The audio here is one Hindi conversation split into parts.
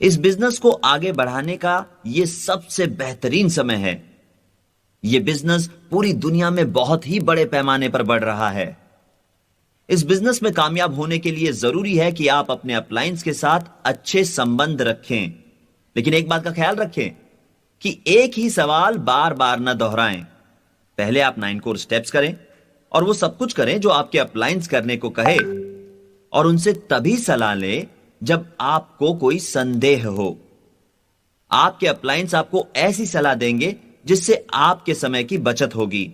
इस बिजनेस को आगे बढ़ाने का यह सबसे बेहतरीन समय है। यह बिजनेस पूरी दुनिया में बहुत ही बड़े पैमाने पर बढ़ रहा है। इस बिजनेस में कामयाब होने के लिए जरूरी है कि आप अपने अपलायंस के साथ अच्छे संबंध रखें, लेकिन एक बात का ख्याल रखें कि एक ही सवाल बार बार न दोहराएं। पहले आप 9 कोर स्टेप्स करें और वो सब कुछ करें जो आपके अपलायंस करने को कहे, और उनसे तभी सलाह लें जब आपको कोई संदेह हो। आपके अपलायंस आपको ऐसी सलाह देंगे जिससे आपके समय की बचत होगी।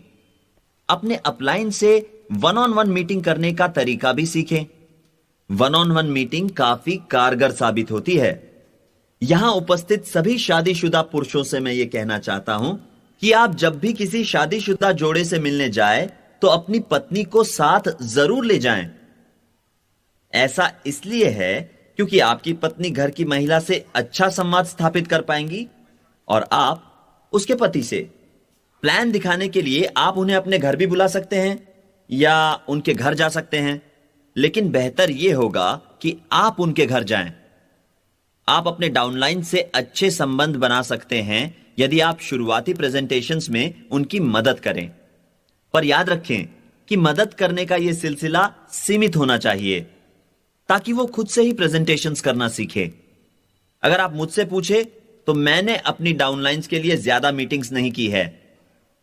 अपने अपलायंस से वन ऑन वन मीटिंग करने का तरीका भी सीखें। वन ऑन वन मीटिंग काफी कारगर साबित होती है। यहां उपस्थित सभी शादीशुदा पुरुषों से मैं यह कहना चाहता हूं कि आप जब भी किसी शादीशुदा जोड़े से मिलने जाएं तो अपनी पत्नी को साथ जरूर ले जाएं। ऐसा इसलिए है क्योंकि आपकी पत्नी घर की महिला से अच्छा संवाद स्थापित कर पाएंगी और आप उसके पति से। प्लान दिखाने के लिए आप उन्हें अपने घर भी बुला सकते हैं या उनके घर जा सकते हैं, लेकिन बेहतर यह होगा कि आप उनके घर जाएं। आप अपने डाउनलाइन से अच्छे संबंध बना सकते हैं यदि आप शुरुआती प्रेजेंटेशंस में उनकी मदद करें। पर याद रखें कि मदद करने का यह सिलसिला सीमित होना चाहिए ताकि वो खुद से ही प्रेजेंटेशंस करना सीखे। अगर आप मुझसे पूछे तो मैंने अपनी डाउनलाइंस के लिए ज्यादा मीटिंग्स नहीं की है।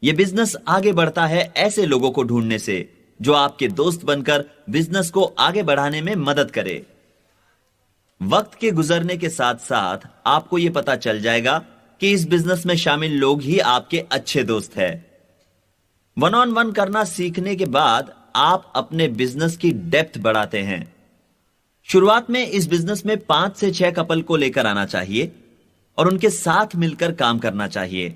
यह बिजनेस आगे बढ़ता है ऐसे लोगों को ढूंढने से जो आपके दोस्त बनकर बिजनेस को आगे बढ़ाने में मदद करे। वक्त के गुजरने के साथ साथ आपको यह पता चल जाएगा कि इस बिजनेस में शामिल लोग ही आपके अच्छे दोस्त हैं। वन ऑन वन करना सीखने के बाद आप अपने बिजनेस की डेप्थ बढ़ाते हैं। शुरुआत में इस बिजनेस में 5 से 6 कपल को लेकर आना चाहिए और उनके साथ मिलकर काम करना चाहिए।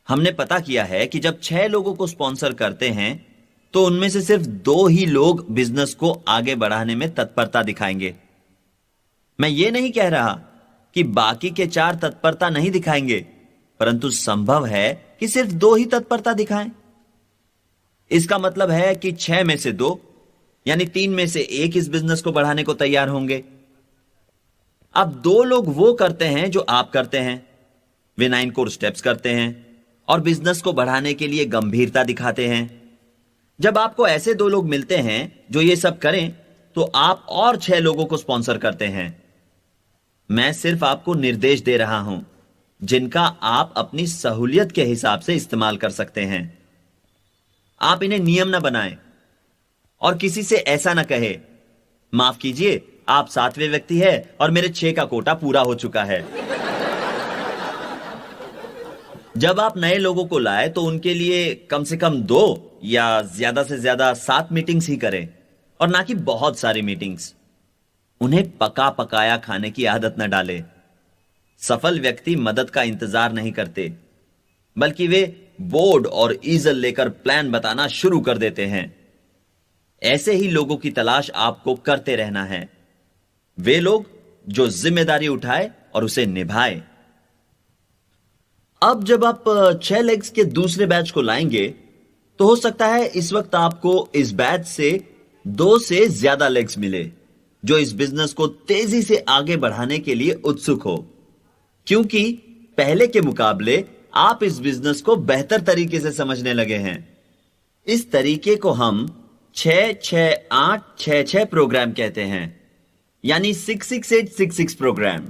हमने पता किया है कि जब 6 लोगों को स्पॉन्सर करते हैं तो उनमें से सिर्फ 2 ही लोग बिजनेस को आगे बढ़ाने में तत्परता दिखाएंगे। मैं यह नहीं कह रहा कि बाकी के 4 तत्परता नहीं दिखाएंगे, परंतु संभव है कि सिर्फ 2 ही तत्परता दिखाएं। इसका मतलब है कि 6 में से 2 यानी 3 में से 1 इस बिजनेस को बढ़ाने को तैयार होंगे। अब 2 लोग वो करते हैं जो आप करते हैं। वे 9 कोर स्टेप्स करते हैं और बिजनेस को बढ़ाने के लिए गंभीरता दिखाते हैं। जब आपको ऐसे 2 लोग मिलते हैं जो ये सब करें तो आप और 6 लोगों को स्पॉन्सर करते हैं। मैं सिर्फ आपको निर्देश दे रहा हूं जिनका आप अपनी सहूलियत के हिसाब से इस्तेमाल कर सकते हैं। आप इन्हें नियम ना बनाएं और किसी से ऐसा ना कहे, माफ कीजिए आप 7वें व्यक्ति है और मेरे 6 का कोटा पूरा हो चुका है। जब आप नए लोगों को लाए तो उनके लिए कम से कम 2 या ज्यादा से ज्यादा 7 मीटिंग्स ही करें और ना कि बहुत सारी मीटिंग्स। उन्हें पका पकाया खाने की आदत न डालें। सफल व्यक्ति मदद का इंतजार नहीं करते, बल्कि वे बोर्ड और ईजल लेकर प्लान बताना शुरू कर देते हैं। ऐसे ही लोगों की तलाश आपको करते रहना है। वे लोग जो जिम्मेदारी उठाए और उसे निभाए। अब जब आप 6 लेग्स के दूसरे बैच को लाएंगे तो हो सकता है इस वक्त आपको इस बैच से 2 से ज्यादा लेग्स मिले जो इस बिजनेस को तेजी से आगे बढ़ाने के लिए उत्सुक हो, क्योंकि पहले के मुकाबले आप इस बिजनेस को बेहतर तरीके से समझने लगे हैं। इस तरीके को हम 6-6-8-6-6 प्रोग्राम कहते हैं, यानी 66866 प्रोग्राम।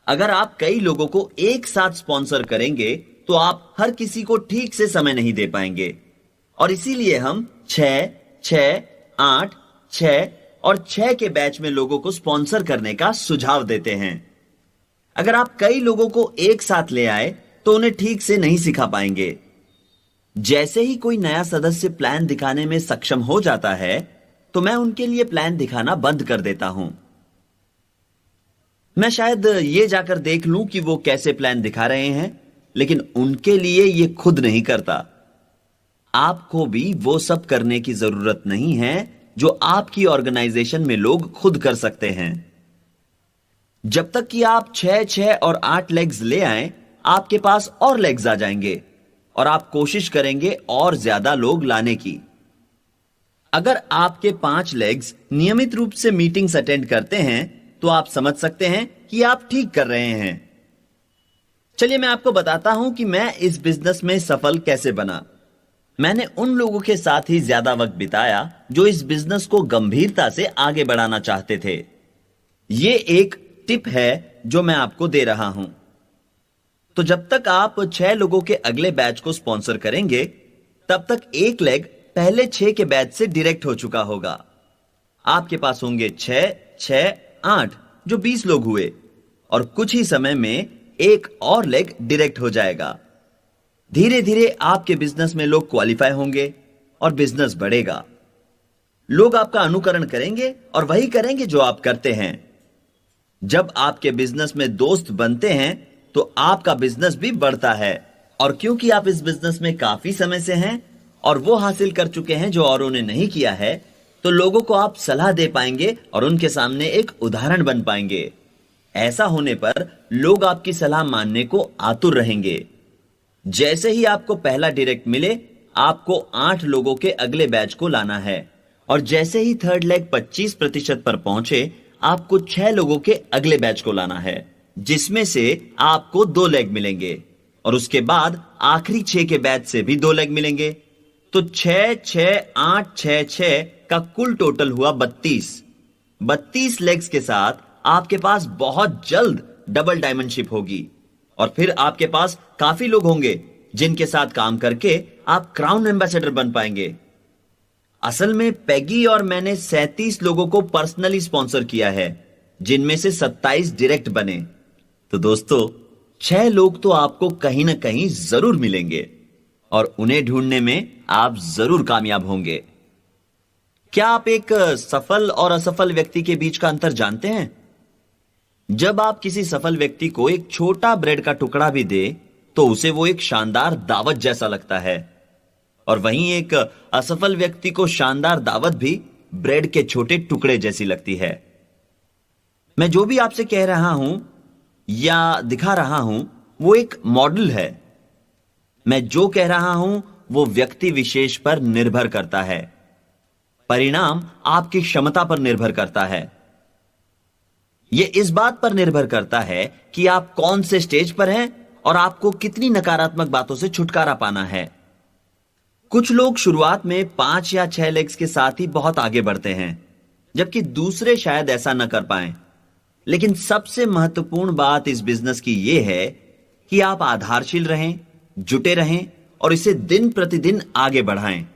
अगर आप कई लोगों को एक साथ स्पॉन्सर करेंगे तो आप हर किसी को ठीक से समय नहीं दे पाएंगे, और इसीलिए हम 6-6-8-6 और 6 के बैच में लोगों को स्पॉन्सर करने का सुझाव देते हैं। अगर आप कई लोगों को एक साथ ले आए तो उन्हें ठीक से नहीं सिखा पाएंगे। जैसे ही कोई नया सदस्य प्लान दिखाने में सक्षम हो जाता है तो मैं उनके लिए प्लान दिखाना बंद कर देता हूं। मैं शायद ये जाकर देख लूं कि वो कैसे प्लान दिखा रहे हैं, लेकिन उनके लिए ये खुद नहीं करता। आपको भी वो सब करने की जरूरत नहीं है जो आपकी ऑर्गेनाइजेशन में लोग खुद कर सकते हैं। जब तक कि आप 6-6 और 8 लेग्स ले आए, आपके पास और लेग्स आ जाएंगे और आप कोशिश करेंगे और ज्यादा लोग लाने की। अगर आपके 5 लेग्स नियमित रूप से मीटिंग्स अटेंड करते हैं तो आप समझ सकते हैं कि आप ठीक कर रहे हैं। चलिए मैं आपको बताता हूं कि मैं इस बिजनेस में सफल कैसे बना। मैंने उन लोगों के साथ ही ज्यादा वक्त बिताया जो इस बिजनेस को गंभीरता से आगे बढ़ाना चाहते थे। ये एक टिप है जो मैं आपको दे रहा हूं। तो जब तक आप 6 लोगों के अगले बैच को स्पॉन्सर करेंगे, तब तक एक लेग पहले 6 के बैच से डायरेक्ट हो चुका होगा। आपके पास होंगे 6, 6, 8 जो 20 लोग हुए, और कुछ ही समय में एक और लेग डायरेक्ट हो जाएगा। धीरे धीरे आपके बिजनेस में लोग क्वालिफाई होंगे और बिजनेस बढ़ेगा। लोग आपका अनुकरण करेंगे और वही करेंगे जो आप करते हैं। जब आपके बिजनेस में दोस्त बनते हैं तो आपका बिजनेस भी बढ़ता है, और क्योंकि आप इस बिजनेस में काफी समय से हैं और वो हासिल कर चुके हैं जो औरों ने नहीं किया है, तो लोगों को आप सलाह दे पाएंगे और उनके सामने एक उदाहरण बन पाएंगे। ऐसा होने पर लोग आपकी सलाह मानने को आतुर रहेंगे। जैसे ही आपको पहला डायरेक्ट मिले, आपको 8 लोगों के अगले बैच को लाना है, और जैसे ही थर्ड लेग 25% पर पहुंचे, आपको 6 लोगों के अगले बैच को लाना है, जिसमें से आपको 2 लेग मिलेंगे, और उसके बाद आखिरी 6 के बैच से भी 2 लेग मिलेंगे। तो 6, 6, 8, 6, 6 का कुल टोटल हुआ 32 लेग्स के साथ आपके पास बहुत जल्द डबल डायमंडशिप होगी, और फिर आपके पास काफी लोग होंगे जिनके साथ काम करके आप क्राउन एम्बेसडर बन पाएंगे। असल में पैगी और मैंने 37 लोगों को पर्सनली स्पॉन्सर किया है, जिनमें से 27 डायरेक्ट बने। तो दोस्तों, 6 लोग तो आपको कहीं ना कहीं जरूर मिलेंगे, और उन्हें ढूंढने में आप जरूर कामयाब होंगे। क्या आप एक सफल और असफल व्यक्ति के बीच का अंतर जानते हैं? जब आप किसी सफल व्यक्ति को एक छोटा ब्रेड का टुकड़ा भी दे, तो उसे वो एक शानदार दावत जैसा लगता है, और वहीं एक असफल व्यक्ति को शानदार दावत भी ब्रेड के छोटे टुकड़े जैसी लगती है। मैं जो भी आपसे कह रहा हूं या दिखा रहा हूं, वो एक मॉडल है। मैं जो कह रहा हूं वो व्यक्ति विशेष पर निर्भर करता है। परिणाम आपकी क्षमता पर निर्भर करता है। यह इस बात पर निर्भर करता है कि आप कौन से स्टेज पर हैं और आपको कितनी नकारात्मक बातों से छुटकारा पाना है। कुछ लोग शुरुआत में 5 या 6 लेग्स के साथ ही बहुत आगे बढ़ते हैं, जबकि दूसरे शायद ऐसा न कर पाएं। लेकिन सबसे महत्वपूर्ण बात इस बिजनेस की यह है कि आप आधारशील रहें, जुटे रहें और इसे दिन प्रतिदिन आगे बढ़ाएं।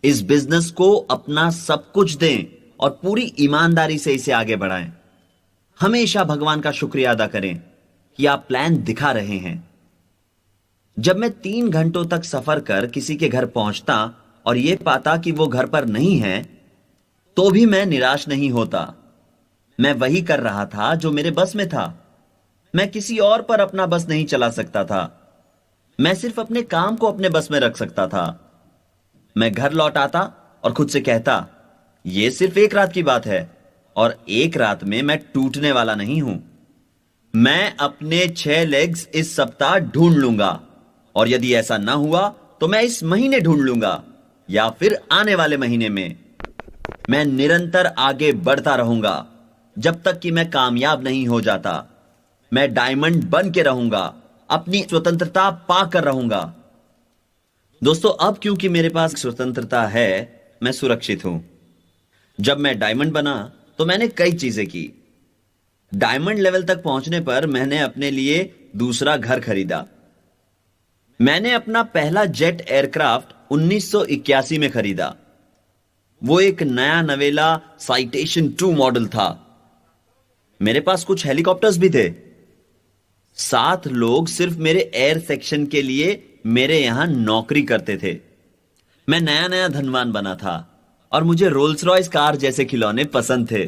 इस बिजनेस को अपना सब कुछ दें और पूरी ईमानदारी से इसे आगे बढ़ाएं। हमेशा भगवान का शुक्रिया अदा करें कि आप प्लान दिखा रहे हैं। जब मैं 3 घंटों तक सफर कर किसी के घर पहुंचता और यह पाता कि वो घर पर नहीं है, तो भी मैं निराश नहीं होता। मैं वही कर रहा था जो मेरे बस में था। मैं किसी और पर अपना बस नहीं चला सकता था। मैं सिर्फ अपने काम को अपने बस में रख सकता था। मैं घर लौट आता और खुद से कहता, यह सिर्फ एक रात की बात है और एक रात में मैं टूटने वाला नहीं हूं। मैं अपने 6 लेग्स इस सप्ताह ढूंढ लूंगा, और यदि ऐसा ना हुआ तो मैं इस महीने ढूंढ लूंगा या फिर आने वाले महीने में। मैं निरंतर आगे बढ़ता रहूंगा जब तक कि मैं कामयाब नहीं हो जाता। मैं डायमंड बन के रहूंगा, अपनी स्वतंत्रता पाकर रहूंगा। दोस्तों, अब क्योंकि मेरे पास स्वतंत्रता है, मैं सुरक्षित हूं। जब मैं डायमंड बना तो मैंने कई चीजें की। डायमंड लेवल तक पहुंचने पर मैंने अपने लिए दूसरा घर खरीदा। मैंने अपना पहला जेट एयरक्राफ्ट 1981 में खरीदा। वो एक नया नवेला साइटेशन 2 मॉडल था। मेरे पास कुछ हेलीकॉप्टर्स भी थे। 7 लोग सिर्फ मेरे एयर सेक्शन के लिए मेरे यहां नौकरी करते थे। मैं नया नया धनवान बना था और मुझे रोल्स रॉयस कार जैसे खिलौने पसंद थे।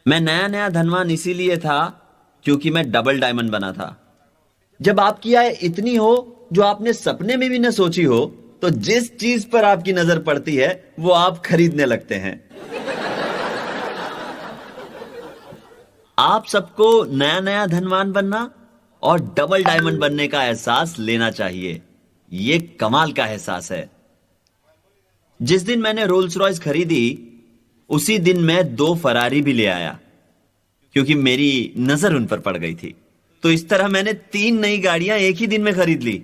मैं नया नया धनवान इसीलिए था क्योंकि मैं डबल डायमंड बना था। जब आपकी आय इतनी हो जो आपने सपने में भी न सोची हो, तो जिस चीज पर आपकी नजर पड़ती है वो आप खरीदने लगते हैं। आप सबको नया नया धनवान बनना और डबल डायमंड बनने का एहसास लेना चाहिए। यह कमाल का एहसास है। जिस दिन मैंने रोल्स रॉयस खरीदी, उसी दिन मैं 2 फरारी भी ले आया क्योंकि मेरी नजर उन पर पड़ गई थी। तो इस तरह मैंने 3 नई गाड़ियां एक ही दिन में खरीद ली।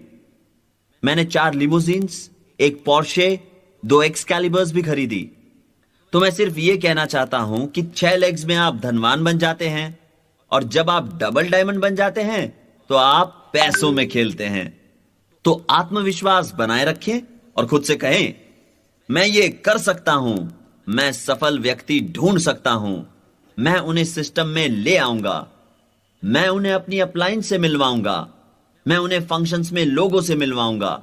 मैंने 4 लिमोजीन्स, एक पोर्शे, 2 एक्सकैलिबर्स भी खरीदी। तो मैं सिर्फ यह कहना चाहता हूं कि 6 लेग्स में आप धनवान बन जाते हैं और जब आप डबल डायमंड बन जाते हैं तो आप पैसों में खेलते हैं। तो आत्मविश्वास बनाए रखें और खुद से कहें, मैं ये कर सकता हूं, मैं सफल व्यक्ति ढूंढ सकता हूं, मैं उन्हें सिस्टम में ले आऊंगा, मैं उन्हें अपनी अपलाइन से मिलवाऊंगा, मैं उन्हें फंक्शंस में लोगों से मिलवाऊंगा।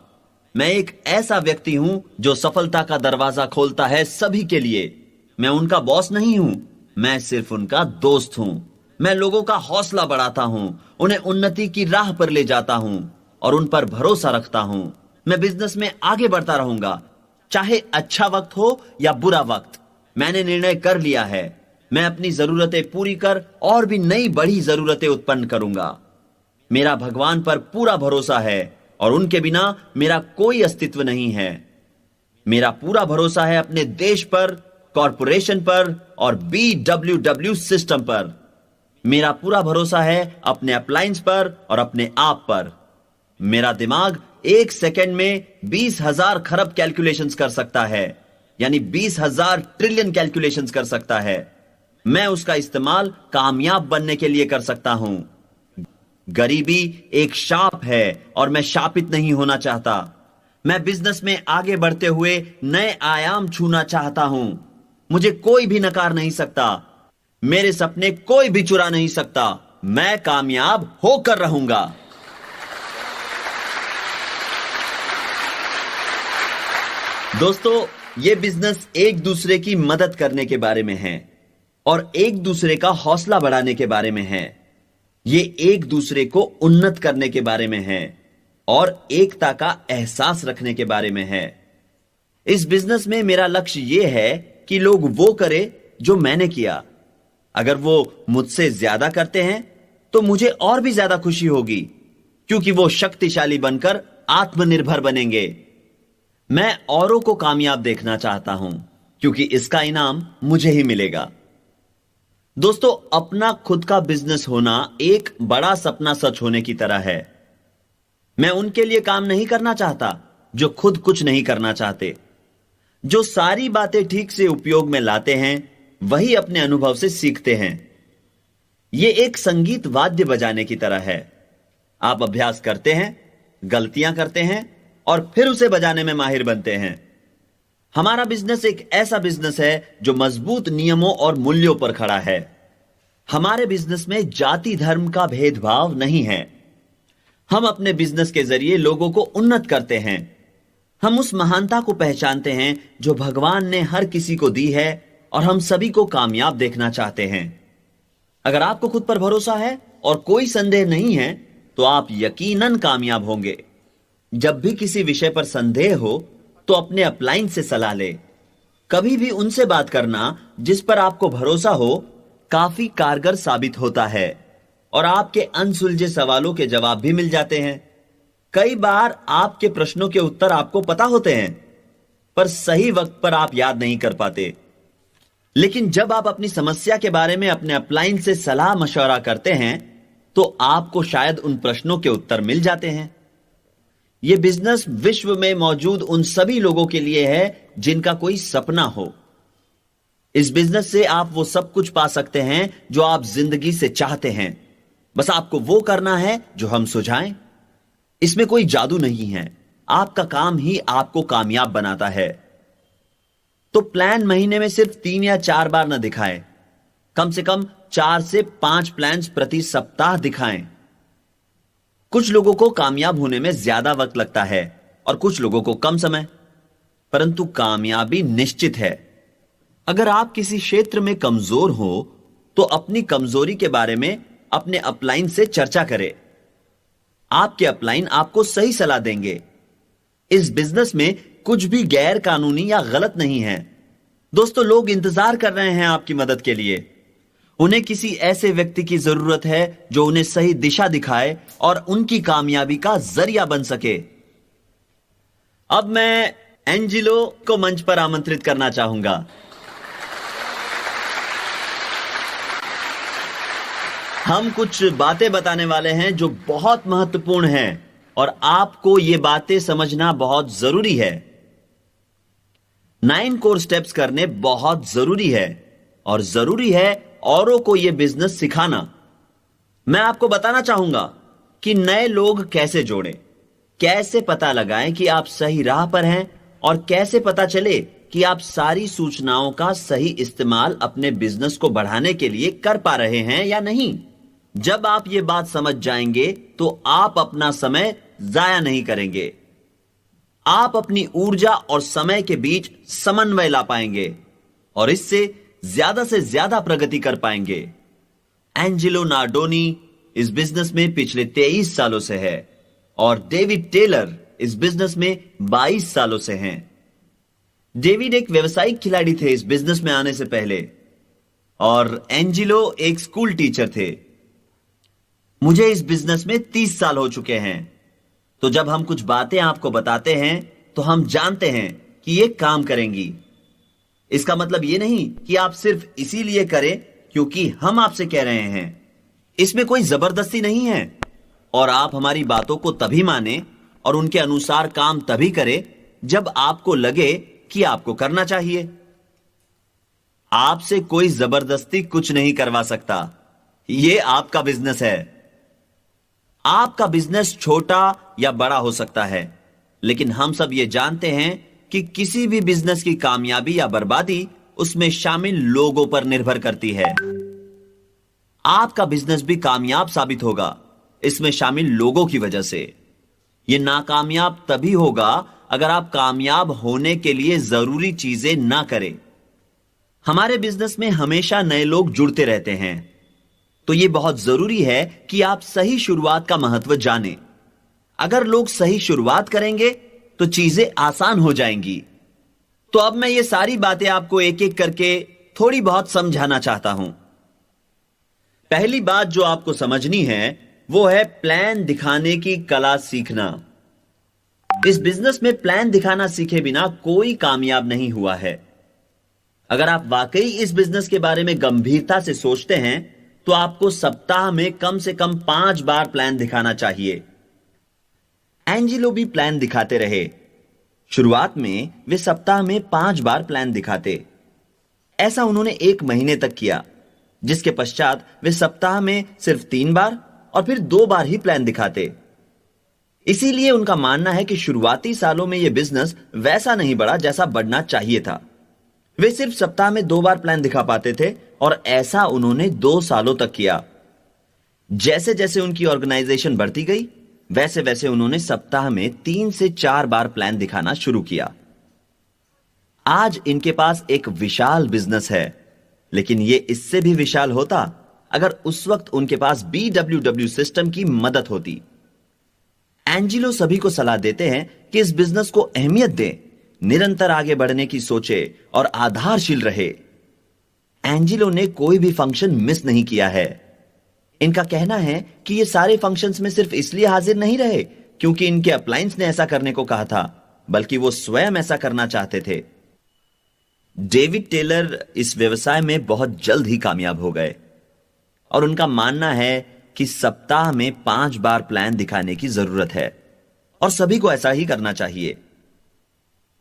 मैं एक ऐसा व्यक्ति हूं जो सफलता का दरवाजा खोलता है सभी के लिए। मैं उनका बॉस नहीं हूं, मैं सिर्फ उनका दोस्त हूं। मैं लोगों का हौसला बढ़ाता हूं, उन्हें उन्नति की राह पर ले जाता हूं और उन पर भरोसा रखता हूं। मैं बिजनेस में आगे बढ़ता रहूंगा, चाहे अच्छा वक्त हो या बुरा वक्त। मैंने निर्णय कर लिया है, मैं अपनी जरूरतें पूरी कर और भी नई बड़ी जरूरतें उत्पन्न करूंगा। मेरा भगवान पर पूरा भरोसा है और उनके बिना मेरा कोई अस्तित्व नहीं है। मेरा पूरा भरोसा है अपने देश पर, कॉरपोरेशन पर और BWW सिस्टम पर। मेरा पूरा भरोसा है अपने अप्लायंस पर और अपने आप पर। मेरा दिमाग 1 सेकेंड में 20,000 खरब कैलकुलेशंस कर सकता है, यानी 20,000 ट्रिलियन कैलकुलेशंस कर सकता है। मैं उसका इस्तेमाल कामयाब बनने के लिए कर सकता हूं। गरीबी एक शाप है और मैं शापित नहीं होना चाहता। मैं बिजनेस में आगे बढ़ते हुए नए आयाम छूना चाहता हूं। मुझे कोई भी नकार नहीं सकता, मेरे सपने कोई भी चुरा नहीं सकता। मैं कामयाब होकर रहूंगा। दोस्तों, यह बिजनेस एक दूसरे की मदद करने के बारे में है और एक दूसरे का हौसला बढ़ाने के बारे में है। यह एक दूसरे को उन्नत करने के बारे में है और एकता का एहसास रखने के बारे में है। इस बिजनेस में मेरा लक्ष्य यह है कि लोग वो करें जो मैंने किया। अगर वो मुझसे ज्यादा करते हैं तो मुझे और भी ज्यादा खुशी होगी, क्योंकि वो शक्तिशाली बनकर आत्मनिर्भर बनेंगे। मैं औरों को कामयाब देखना चाहता हूं, क्योंकि इसका इनाम मुझे ही मिलेगा। दोस्तों, अपना खुद का बिजनेस होना एक बड़ा सपना सच होने की तरह है। मैं उनके लिए काम नहीं करना चाहता जो खुद कुछ नहीं करना चाहते। जो सारी बातें ठीक से उपयोग में लाते हैं वही अपने अनुभव से सीखते हैं। यह एक संगीत वाद्य बजाने की तरह है। आप अभ्यास करते हैं, गलतियां करते हैं और फिर उसे बजाने में माहिर बनते हैं। हमारा बिजनेस एक ऐसा बिजनेस है जो मजबूत नियमों और मूल्यों पर खड़ा है। हमारे बिजनेस में जाति धर्म का भेदभाव नहीं है। हम अपने बिजनेस के जरिए लोगों को उन्नत करते हैं। हम उस महानता को पहचानते हैं जो भगवान ने हर किसी को दी है और हम सभी को कामयाब देखना चाहते हैं। अगर आपको खुद पर भरोसा है और कोई संदेह नहीं है तो आप यकीनन कामयाब होंगे। जब भी किसी विषय पर संदेह हो तो अपने अपलाइन से सलाह ले। कभी भी उनसे बात करना जिस पर आपको भरोसा हो काफी कारगर साबित होता है और आपके अनसुलझे सवालों के जवाब भी मिल जाते हैं। कई बार आपके प्रश्नों के उत्तर आपको पता होते हैं, पर सही वक्त पर आप याद नहीं कर पाते। लेकिन जब आप अपनी समस्या के बारे में अपने अपलाइन से सलाह मशवरा करते हैं तो आपको शायद उन प्रश्नों के उत्तर मिल जाते हैं। यह बिजनेस विश्व में मौजूद उन सभी लोगों के लिए है जिनका कोई सपना हो। इस बिजनेस से आप वो सब कुछ पा सकते हैं जो आप जिंदगी से चाहते हैं। बस आपको वो करना है जो हम सुझाएं। इसमें कोई जादू नहीं है, आपका काम ही आपको कामयाब बनाता है। तो प्लान महीने में सिर्फ 3 या 4 बार न दिखाएं, कम से कम 4 से 5 प्लान्स प्रति सप्ताह दिखाएं। कुछ लोगों को कामयाब होने में ज्यादा वक्त लगता है और कुछ लोगों को कम समय, परंतु कामयाबी निश्चित है। अगर आप किसी क्षेत्र में कमजोर हो तो अपनी कमजोरी के बारे में अपने अपलाइन से चर्चा करें। आपके अपलाइन आपको सही सलाह देंगे। इस बिजनेस में कुछ भी गैर कानूनी या गलत नहीं है। दोस्तों, लोग इंतजार कर रहे हैं आपकी मदद के लिए। उन्हें किसी ऐसे व्यक्ति की जरूरत है जो उन्हें सही दिशा दिखाए और उनकी कामयाबी का जरिया बन सके। अब मैं एंजिलो को मंच पर आमंत्रित करना चाहूंगा। हम कुछ बातें बताने वाले हैं जो बहुत महत्वपूर्ण हैं और आपको ये बातें समझना बहुत जरूरी है। 9 कोर स्टेप्स करने बहुत जरूरी है और जरूरी है औरों को यह बिजनेस सिखाना। मैं आपको बताना चाहूंगा कि नए लोग कैसे जोड़ें, कैसे पता लगाएं कि आप सही राह पर हैं और कैसे पता चले कि आप सारी सूचनाओं का सही इस्तेमाल अपने बिजनेस को बढ़ाने के लिए कर पा रहे हैं या नहीं। जब आप ये बात समझ जाएंगे तो आप अपना समय जाया नहीं करेंगे। आप अपनी ऊर्जा और समय के बीच समन्वय ला पाएंगे और इससे ज्यादा से ज्यादा प्रगति कर पाएंगे। एंजेलो नार्डोनी इस बिजनेस में पिछले 23 सालों से है और डेविड टेलर इस बिजनेस में 22 सालों से हैं। डेविड एक व्यवसायिक खिलाड़ी थे इस बिजनेस में आने से पहले और एंजेलो एक स्कूल टीचर थे। मुझे इस बिजनेस में 30 साल हो चुके हैं, तो जब हम कुछ बातें आपको बताते हैं तो हम जानते हैं कि ये काम करेंगी। इसका मतलब ये नहीं कि आप सिर्फ इसीलिए करें क्योंकि हम आपसे कह रहे हैं। इसमें कोई जबरदस्ती नहीं है और आप हमारी बातों को तभी माने और उनके अनुसार काम तभी करें जब आपको लगे कि आपको करना चाहिए। आपसे कोई जबरदस्ती कुछ नहीं करवा सकता। यह आपका बिजनेस है। आपका बिजनेस छोटा या बड़ा हो सकता है, लेकिन हम सब यह जानते हैं कि किसी भी बिजनेस की कामयाबी या बर्बादी उसमें शामिल लोगों पर निर्भर करती है। आपका बिजनेस भी कामयाब साबित होगा इसमें शामिल लोगों की वजह से। यह नाकामयाब तभी होगा अगर आप कामयाब होने के लिए जरूरी चीजें ना करें। हमारे बिजनेस में हमेशा नए लोग जुड़ते रहते हैं, तो यह बहुत जरूरी है कि आप सही शुरुआत का महत्व जानें। अगर लोग सही शुरुआत करेंगे तो चीजें आसान हो जाएंगी। तो अब मैं ये सारी बातें आपको एक एक करके थोड़ी बहुत समझाना चाहता हूं। पहली बात जो आपको समझनी है वो है प्लान दिखाने की कला सीखना। इस बिजनेस में प्लान दिखाना सीखे बिना कोई कामयाब नहीं हुआ है। अगर आप वाकई इस बिजनेस के बारे में गंभीरता से सोचते हैं तो आपको सप्ताह में कम से कम 5 बार प्लान दिखाना चाहिए। एंजेलो भी प्लान दिखाते रहे। शुरुआत में वे सप्ताह में 5 बार प्लान दिखाते। ऐसा उन्होंने 1 महीने तक किया, जिसके पश्चात वे सप्ताह में सिर्फ 3 बार और फिर 2 बार ही प्लान दिखाते। इसीलिए उनका मानना है कि शुरुआती सालों में यह बिजनेस वैसा नहीं बढ़ा जैसा बढ़ना चाहिए था। वे सिर्फ सप्ताह में 2 बार प्लान दिखा पाते थे और ऐसा उन्होंने 2 सालों तक किया। जैसे जैसे उनकी ऑर्गेनाइजेशन बढ़ती गई, वैसे वैसे उन्होंने सप्ताह में 3 से 4 बार प्लान दिखाना शुरू किया। आज इनके पास एक विशाल बिजनेस है, लेकिन यह इससे भी विशाल होता अगर उस वक्त उनके पास BWW सिस्टम की मदद होती। एंजेलो सभी को सलाह देते हैं कि इस बिजनेस को अहमियत दें, निरंतर आगे बढ़ने की सोचे और आधारशील रहे। एंजेलो ने कोई भी फंक्शन मिस नहीं किया है। इनका कहना है कि ये सारे फंक्शंस में सिर्फ इसलिए हाजिर नहीं रहे क्योंकि इनके अपलायंस ने ऐसा करने को कहा था, बल्कि वो स्वयं ऐसा करना चाहते थे। डेविड टेलर इस व्यवसाय में बहुत जल्द ही कामयाब हो गए और उनका मानना है कि सप्ताह में 5 बार प्लान दिखाने की जरूरत है और सभी को ऐसा ही करना चाहिए।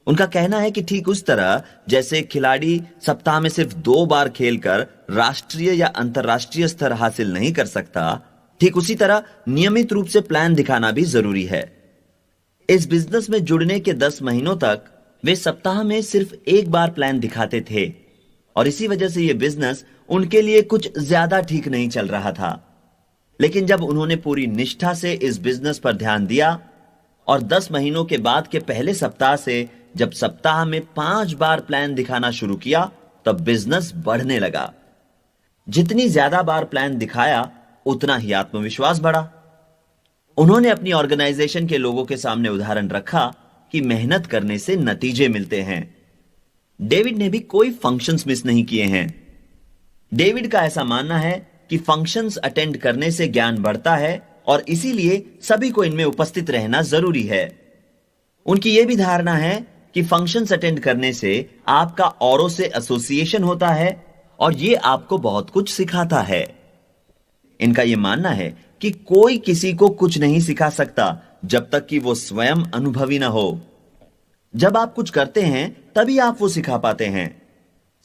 उनका कहना है कि ठीक उस तरह जैसे खिलाड़ी सप्ताह में सिर्फ 2 बार खेलकर राष्ट्रीय या अंतर्राष्ट्रीय स्तर हासिल नहीं कर सकता, ठीक उसी तरह नियमित रूप से प्लान दिखाना भी जरूरी है। इस बिजनेस में जुड़ने के 10 महीनों तक वे सप्ताह में सिर्फ 1 बार प्लान दिखाते थे और इसी वजह से यह बिजनेस उनके लिए कुछ ज्यादा ठीक नहीं चल रहा था। लेकिन जब उन्होंने पूरी निष्ठा से इस बिजनेस पर ध्यान दिया और 10 महीनों के बाद के पहले सप्ताह से जब सप्ताह में 5 बार प्लान दिखाना शुरू किया, तब बिजनेस बढ़ने लगा। जितनी ज्यादा बार प्लान दिखाया, उतना ही आत्मविश्वास बढ़ा। उन्होंने अपनी ऑर्गेनाइजेशन के लोगों के सामने उदाहरण रखा कि मेहनत करने से नतीजे मिलते हैं। डेविड ने भी कोई फंक्शंस मिस नहीं किए हैं। डेविड का ऐसा मानना है कि फंक्शंस अटेंड करने से ज्ञान बढ़ता है और इसीलिए सभी को इनमें उपस्थित रहना जरूरी है। उनकी यह भी धारणा है कि फंक्शंस अटेंड करने से आपका औरों से एसोसिएशन होता है और यह आपको बहुत कुछ सिखाता है। इनका यह मानना है कि कोई किसी को कुछ नहीं सिखा सकता जब तक कि वो स्वयं अनुभवी ना हो। जब आप कुछ करते हैं तभी आप वो सिखा पाते हैं।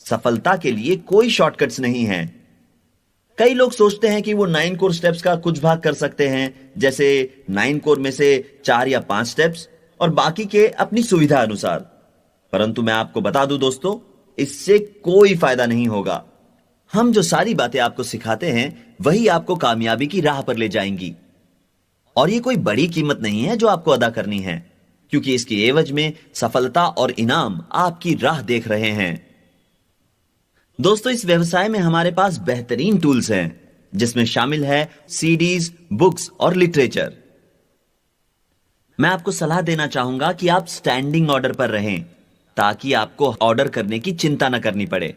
सफलता के लिए कोई शॉर्टकट्स नहीं है। कई लोग सोचते हैं कि वो 9 कोर स्टेप्स का कुछ भाग कर सकते हैं, जैसे 9 कोर में से 4 या 5 स्टेप्स, और बाकी के अपनी सुविधा अनुसार। परंतु मैं आपको बता दूं दोस्तों, इससे कोई फायदा नहीं होगा। हम जो सारी बातें आपको सिखाते हैं वही आपको कामयाबी की राह पर ले जाएंगी, और ये कोई बड़ी कीमत नहीं है जो आपको अदा करनी है, क्योंकि इसके एवज में सफलता और इनाम आपकी राह देख रहे हैं। दोस्तों, इस व्यवसाय में हमारे पास बेहतरीन टूल्स हैं, जिसमें शामिल है सीडीज, बुक्स और लिटरेचर। मैं आपको सलाह देना चाहूंगा कि आप स्टैंडिंग ऑर्डर पर रहें, ताकि आपको ऑर्डर करने की चिंता न करनी पड़े।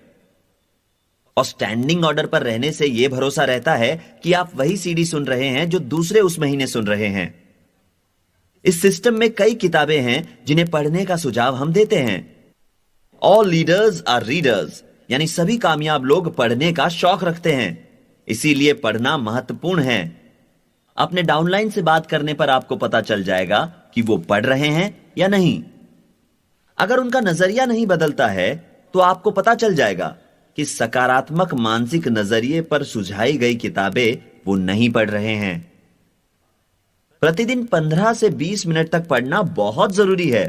और स्टैंडिंग ऑर्डर पर रहने से यह भरोसा रहता है कि आप वही सीडी सुन रहे हैं जो दूसरे उस महीने सुन रहे हैं। इस सिस्टम में कई किताबें हैं जिन्हें पढ़ने का सुझाव हम देते हैं। ऑल लीडर्स आर रीडर्स, यानी सभी कामयाब लोग पढ़ने का शौक रखते हैं, इसीलिए पढ़ना महत्वपूर्ण है। अपने डाउनलाइन से बात करने पर आपको पता चल जाएगा कि वो पढ़ रहे हैं या नहीं। अगर उनका नजरिया नहीं बदलता है तो आपको पता चल जाएगा कि सकारात्मक मानसिक नजरिए पर सुझाई गई किताबें वो नहीं पढ़ रहे हैं। प्रतिदिन 15 से 20 मिनट तक पढ़ना बहुत जरूरी है।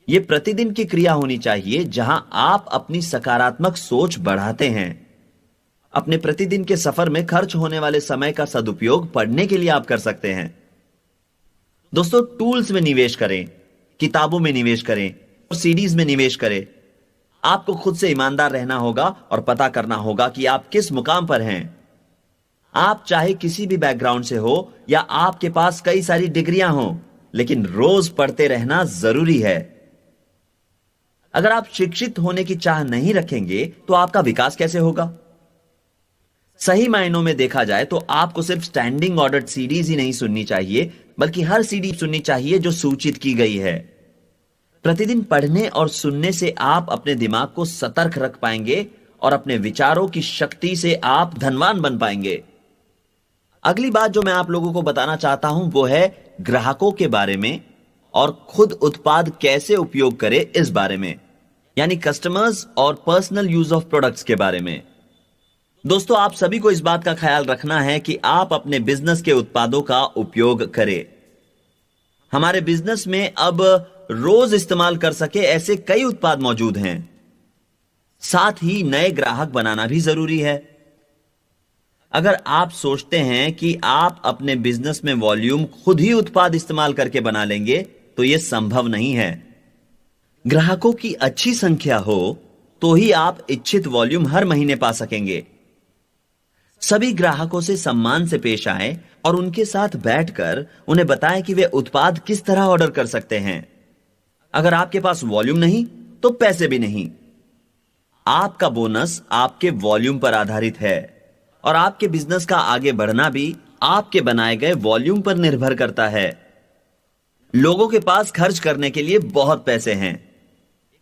यह प्रतिदिन की क्रिया होनी चाहिए जहां आप अपनी सकारात्मक सोच बढ़ाते हैं। अपने प्रतिदिन के सफर में खर्च होने वाले समय का सदुपयोग पढ़ने के लिए आप कर सकते हैं। दोस्तों, टूल्स में निवेश करें, किताबों में निवेश करें और सीडीज में निवेश करें। आपको खुद से ईमानदार रहना होगा और पता करना होगा कि आप किस मुकाम पर हैं। आप चाहे किसी भी बैकग्राउंड से हो या आपके पास कई सारी डिग्रियां हो, लेकिन रोज पढ़ते रहना जरूरी है। अगर आप शिक्षित होने की चाह नहीं रखेंगे तो आपका विकास कैसे होगा? सही मायनों में देखा जाए तो आपको सिर्फ स्टैंडिंग ऑर्डर सीडीज ही नहीं सुननी चाहिए, बल्कि हर सीडी सुननी चाहिए जो सूचित की गई है। प्रतिदिन पढ़ने और सुनने से आप अपने दिमाग को सतर्क रख पाएंगे और अपने विचारों की शक्ति से आप धनवान बन पाएंगे। अगली बात जो मैं आप लोगों को बताना चाहता हूं वो है ग्राहकों के बारे में और खुद उत्पाद कैसे उपयोग करें इस बारे में, यानी कस्टमर्स और पर्सनल यूज ऑफ प्रोडक्ट्स के बारे में। दोस्तों, आप सभी को इस बात का ख्याल रखना है कि आप अपने बिजनेस के उत्पादों का उपयोग करें। हमारे बिजनेस में अब रोज इस्तेमाल कर सके ऐसे कई उत्पाद मौजूद हैं। साथ ही नए ग्राहक बनाना भी जरूरी है। अगर आप सोचते हैं कि आप अपने बिजनेस में वॉल्यूम खुद ही उत्पाद इस्तेमाल करके बना लेंगे, तो यह संभव नहीं है। ग्राहकों की अच्छी संख्या हो तो ही आप इच्छित वॉल्यूम हर महीने पा सकेंगे। सभी ग्राहकों से सम्मान से पेश आएं और उनके साथ बैठकर उन्हें बताएं कि वे उत्पाद किस तरह ऑर्डर कर सकते हैं। अगर आपके पास वॉल्यूम नहीं तो पैसे भी नहीं। आपका बोनस आपके वॉल्यूम पर आधारित है और आपके बिजनेस का आगे बढ़ना भी आपके बनाए गए वॉल्यूम पर निर्भर करता है। लोगों के पास खर्च करने के लिए बहुत पैसे हैं।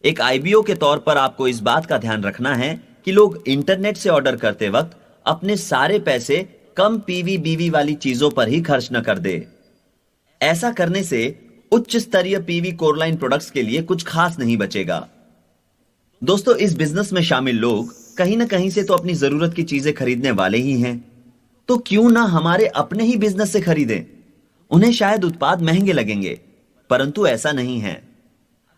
एक आईबीओ के तौर पर आपको इस बात का ध्यान रखना है कि लोग इंटरनेट से ऑर्डर करते वक्त अपने सारे पैसे कम पीवी बीवी वाली चीजों पर ही खर्च न कर दे। ऐसा करने से उच्च स्तरीय पीवी कोरलाइन प्रोडक्ट्स के लिए कुछ खास नहीं बचेगा। दोस्तों, इस बिजनेस में शामिल लोग कहीं ना कहीं से तो अपनी जरूरत की चीजें खरीदने वाले ही हैं, तो क्यों ना हमारे अपने ही बिजनेस से खरीदें। उन्हें शायद उत्पाद महंगे लगेंगे, परंतु ऐसा नहीं है।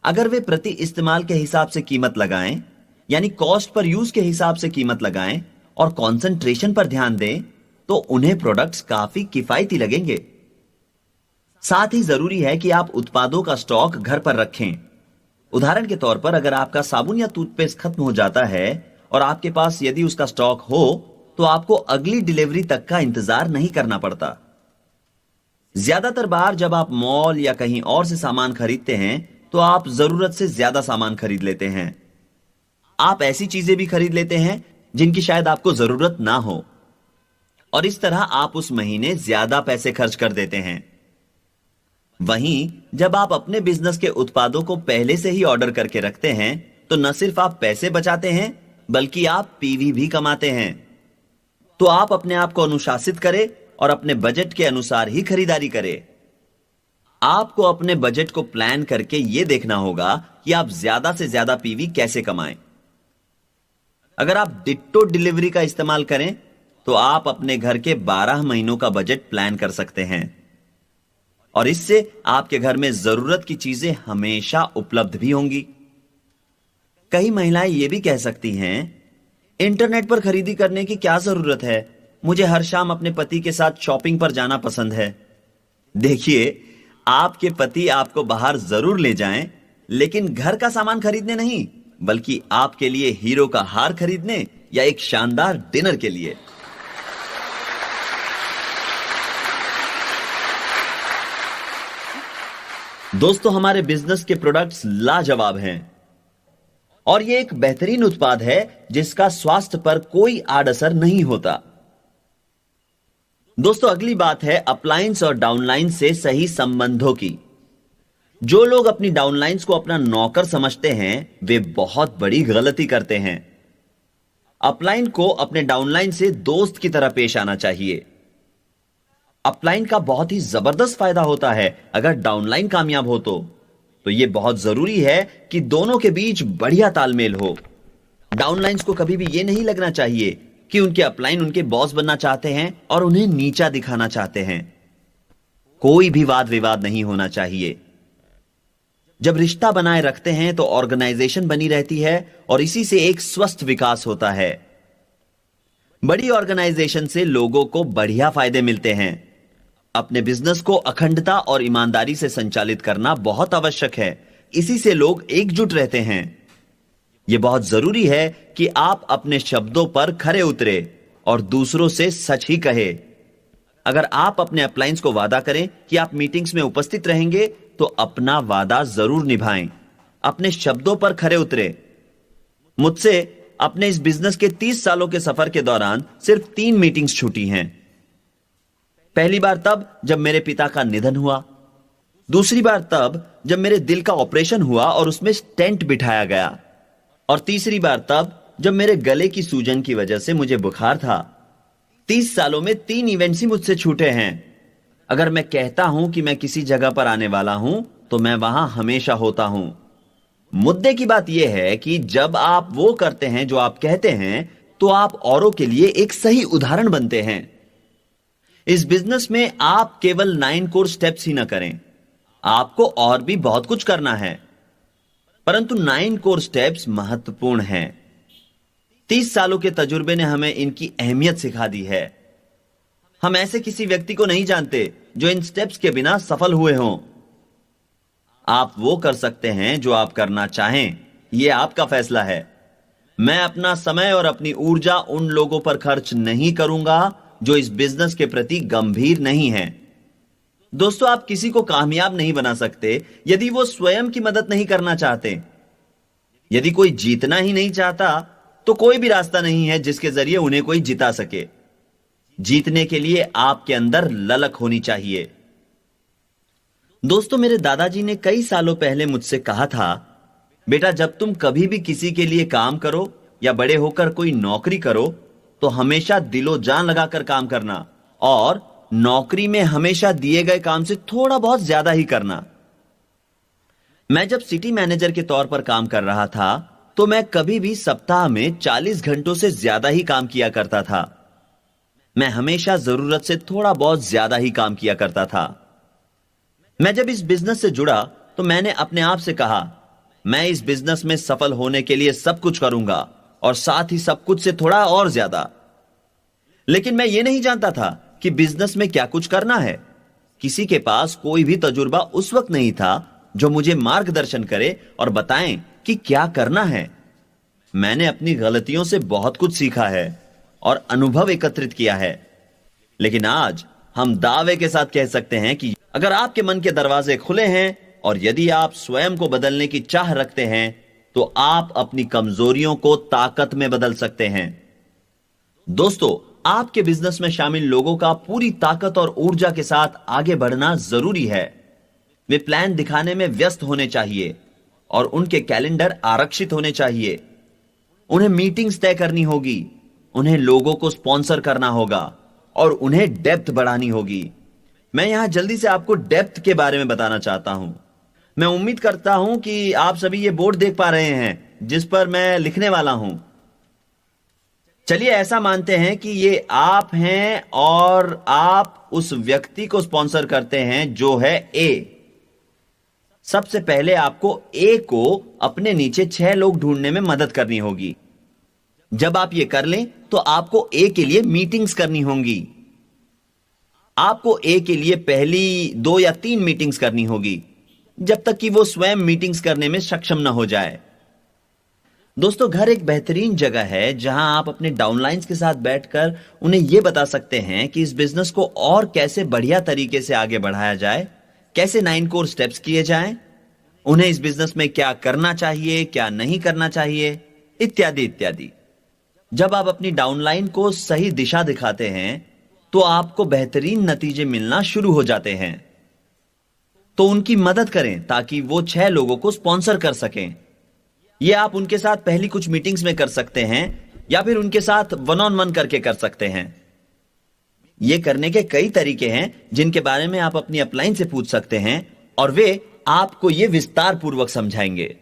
अगर वे प्रति इस्तेमाल के हिसाब से कीमत लगाएं, यानी कॉस्ट पर यूज के हिसाब से कीमत लगाएं और कंसंट्रेशन पर ध्यान दें, तो उन्हें प्रोडक्ट्स काफी किफायती लगेंगे। साथ ही जरूरी है कि आप उत्पादों का स्टॉक घर पर रखें। उदाहरण के तौर पर अगर आपका साबुन या टूथपेस्ट खत्म हो जाता है और आपके पास यदि उसका स्टॉक हो, तो आपको अगली डिलीवरी तक का इंतजार नहीं करना पड़ता। ज्यादातर बार जब आप मॉल या कहीं और से सामान खरीदते हैं तो आप जरूरत से ज्यादा सामान खरीद लेते हैं। आप ऐसी चीजें भी खरीद लेते हैं जिनकी शायद आपको जरूरत ना हो, और इस तरह आप उस महीने ज्यादा पैसे खर्च कर देते हैं। वहीं जब आप अपने बिजनेस के उत्पादों को पहले से ही ऑर्डर करके रखते हैं, तो न सिर्फ आप पैसे बचाते हैं बल्कि आप पीवी भी कमाते हैं। तो आप अपने आप को अनुशासित करें और अपने बजट के अनुसार ही खरीदारी करें। आपको अपने बजट को प्लान करके यह देखना होगा कि आप ज्यादा से ज्यादा पीवी कैसे कमाएं। अगर आप डिट्टो डिलीवरी का इस्तेमाल करें तो आप अपने घर के 12 महीनों का बजट प्लान कर सकते हैं और इससे आपके घर में जरूरत की चीजें हमेशा उपलब्ध भी होंगी। कई महिलाएं यह भी कह सकती हैं, इंटरनेट पर खरीदी करने की क्या जरूरत है, मुझे हर शाम अपने पति के साथ शॉपिंग पर जाना पसंद है। देखिए, आपके पति आपको बाहर जरूर ले जाएं, लेकिन घर का सामान खरीदने नहीं, बल्कि आपके लिए हीरो का हार खरीदने या एक शानदार डिनर के लिए। दोस्तों, हमारे बिजनेस के प्रोडक्ट्स लाजवाब हैं और यह एक बेहतरीन उत्पाद है जिसका स्वास्थ्य पर कोई आड़असर नहीं होता। दोस्तों, अगली बात है अपलायंस और डाउनलाइन से सही संबंधों की। जो लोग अपनी डाउनलाइंस को अपना नौकर समझते हैं वे बहुत बड़ी गलती करते हैं। अपलाइन को अपने डाउनलाइन से दोस्त की तरह पेश आना चाहिए। अपलाइन का बहुत ही जबरदस्त फायदा होता है अगर डाउनलाइन कामयाब हो तो यह बहुत जरूरी है कि दोनों के बीच बढ़िया तालमेल हो। डाउनलाइंस को कभी भी यह नहीं लगना चाहिए कि उनके अपलाइन उनके बॉस बनना चाहते हैं और उन्हें नीचा दिखाना चाहते हैं। कोई भी वाद विवाद नहीं होना चाहिए। जब रिश्ता बनाए रखते हैं तो ऑर्गेनाइजेशन बनी रहती है और इसी से एक स्वस्थ विकास होता है। बड़ी ऑर्गेनाइजेशन से लोगों को बढ़िया फायदे मिलते हैं। अपने बिजनेस को अखंडता और ईमानदारी से संचालित करना बहुत आवश्यक है। इसी से लोग एकजुट रहते हैं। यह बहुत जरूरी है कि आप अपने शब्दों पर खरे उतरे और दूसरों से सच ही कहे। अगर आप अपने अपलायंस को वादा करें कि आप मीटिंग्स में उपस्थित रहेंगे तो अपना वादा जरूर निभाएं। अपने शब्दों पर खरे उतरे। मुझसे अपने इस बिजनेस के 30 सालों के सफर के दौरान सिर्फ 3 मीटिंग्स छूटी हैं। पहली बार तब जब मेरे पिता का निधन हुआ, दूसरी बार तब जब मेरे दिल का ऑपरेशन हुआ और उसमें स्टेंट बिठाया गया, और तीसरी बार तब जब मेरे गले की सूजन की वजह से मुझे बुखार था। 30 सालों में 3 इवेंट्स ही मुझसे छूटे हैं। अगर मैं कहता हूं कि मैं किसी जगह पर आने वाला हूं तो मैं वहां हमेशा होता हूं। मुद्दे की बात यह है कि जब आप वो करते हैं जो आप कहते हैं तो आप औरों के लिए एक सही उदाहरण बनते हैं। इस बिजनेस में आप केवल 9 कोर स्टेप्स ही ना करें, आपको और भी बहुत कुछ करना है, परंतु 9 कोर स्टेप्स महत्वपूर्ण हैं। 30 सालों के तजुर्बे ने हमें इनकी अहमियत सिखा दी है। हम ऐसे किसी व्यक्ति को नहीं जानते जो इन स्टेप्स के बिना सफल हुए हों। आप वो कर सकते हैं जो आप करना चाहें, यह आपका फैसला है। मैं अपना समय और अपनी ऊर्जा उन लोगों पर खर्च नहीं करूंगा जो इस बिजनेस के प्रति गंभीर नहीं हैं। दोस्तों, आप किसी को कामयाब नहीं बना सकते यदि वो स्वयं की मदद नहीं करना चाहते। यदि कोई जीतना ही नहीं चाहता तो कोई भी रास्ता नहीं है जिसके जरिए उन्हें कोई जिता सके। जीतने के लिए आपके अंदर ललक होनी चाहिए। दोस्तों, मेरे दादाजी ने कई सालों पहले मुझसे कहा था, बेटा, जब तुम कभी भी किसी के लिए काम करो या बड़े होकर कोई नौकरी करो तो हमेशा दिलो जान लगाकर काम करना और नौकरी में हमेशा दिए गए काम से थोड़ा बहुत ज्यादा ही करना। मैं जब सिटी मैनेजर के तौर पर काम कर रहा था तो मैं कभी भी सप्ताह में 40 घंटों से ज्यादा ही काम किया करता था। मैं हमेशा जरूरत से थोड़ा बहुत ज्यादा ही काम किया करता था। मैं जब इस बिजनेस से जुड़ा तो मैंने अपने आप से कहा, मैं इस बिजनेस में सफल होने के लिए सब कुछ करूंगा और साथ ही सब कुछ से थोड़ा और ज्यादा। लेकिन मैं यह नहीं जानता था कि बिजनेस में क्या कुछ करना है। किसी के पास कोई भी तजुर्बा उस वक्त नहीं था जो मुझे मार्गदर्शन करे और बताएं कि क्या करना है। मैंने अपनी गलतियों से बहुत कुछ सीखा है और अनुभव एकत्रित किया है। लेकिन आज हम दावे के साथ कह सकते हैं कि अगर आपके मन के दरवाजे खुले हैं और यदि आप स्वयं को बदलने की चाह रखते हैं तो आप अपनी कमजोरियों को ताकत में बदल सकते हैं। दोस्तों, आपके बिजनेस में शामिल लोगों का पूरी ताकत और ऊर्जा के साथ आगे बढ़ना जरूरी है। वे प्लान दिखाने में व्यस्त होने चाहिए और उनके कैलेंडर आरक्षित होने चाहिए। उन्हें मीटिंग्स तय करनी होगी, उन्हें लोगों को स्पॉन्सर करना होगा और उन्हें डेप्थ बढ़ानी होगी। मैं यहां जल्दी से आपको डेप्थ के बारे में बताना चाहता हूं। मैं उम्मीद करता हूं कि आप सभी ये बोर्ड देख पा रहे हैं जिस पर मैं लिखने वाला हूं। चलिए ऐसा मानते हैं कि ये आप हैं और आप उस व्यक्ति को स्पॉन्सर करते हैं जो है ए। सबसे पहले आपको ए को अपने नीचे 6 लोग ढूंढने में मदद करनी होगी। जब आप ये कर लें तो आपको ए के लिए मीटिंग्स करनी होंगी। आपको ए के लिए पहली 2 या 3 मीटिंग्स करनी होगी जब तक कि वो स्वयं मीटिंग्स करने में सक्षम न हो जाए। दोस्तों, घर एक बेहतरीन जगह है जहां आप अपने डाउनलाइंस के साथ बैठकर उन्हें यह बता सकते हैं कि इस बिजनेस को और कैसे बढ़िया तरीके से आगे बढ़ाया जाए, कैसे 9 कोर स्टेप्स किए जाएं, उन्हें इस बिजनेस में क्या करना चाहिए, क्या नहीं करना चाहिए, इत्यादि इत्यादि। जब आप अपनी डाउनलाइन को सही दिशा दिखाते हैं तो आपको बेहतरीन नतीजे मिलना शुरू हो जाते हैं। तो उनकी मदद करें ताकि वो 6 लोगों को स्पॉन्सर कर सकें। यह आप उनके साथ पहली कुछ मीटिंग्स में कर सकते हैं या फिर उनके साथ वन ऑन वन करके कर सकते हैं। यह करने के कई तरीके हैं जिनके बारे में आप अपनी अपलाइन से पूछ सकते हैं और वे आपको यह विस्तार पूर्वक समझाएंगे।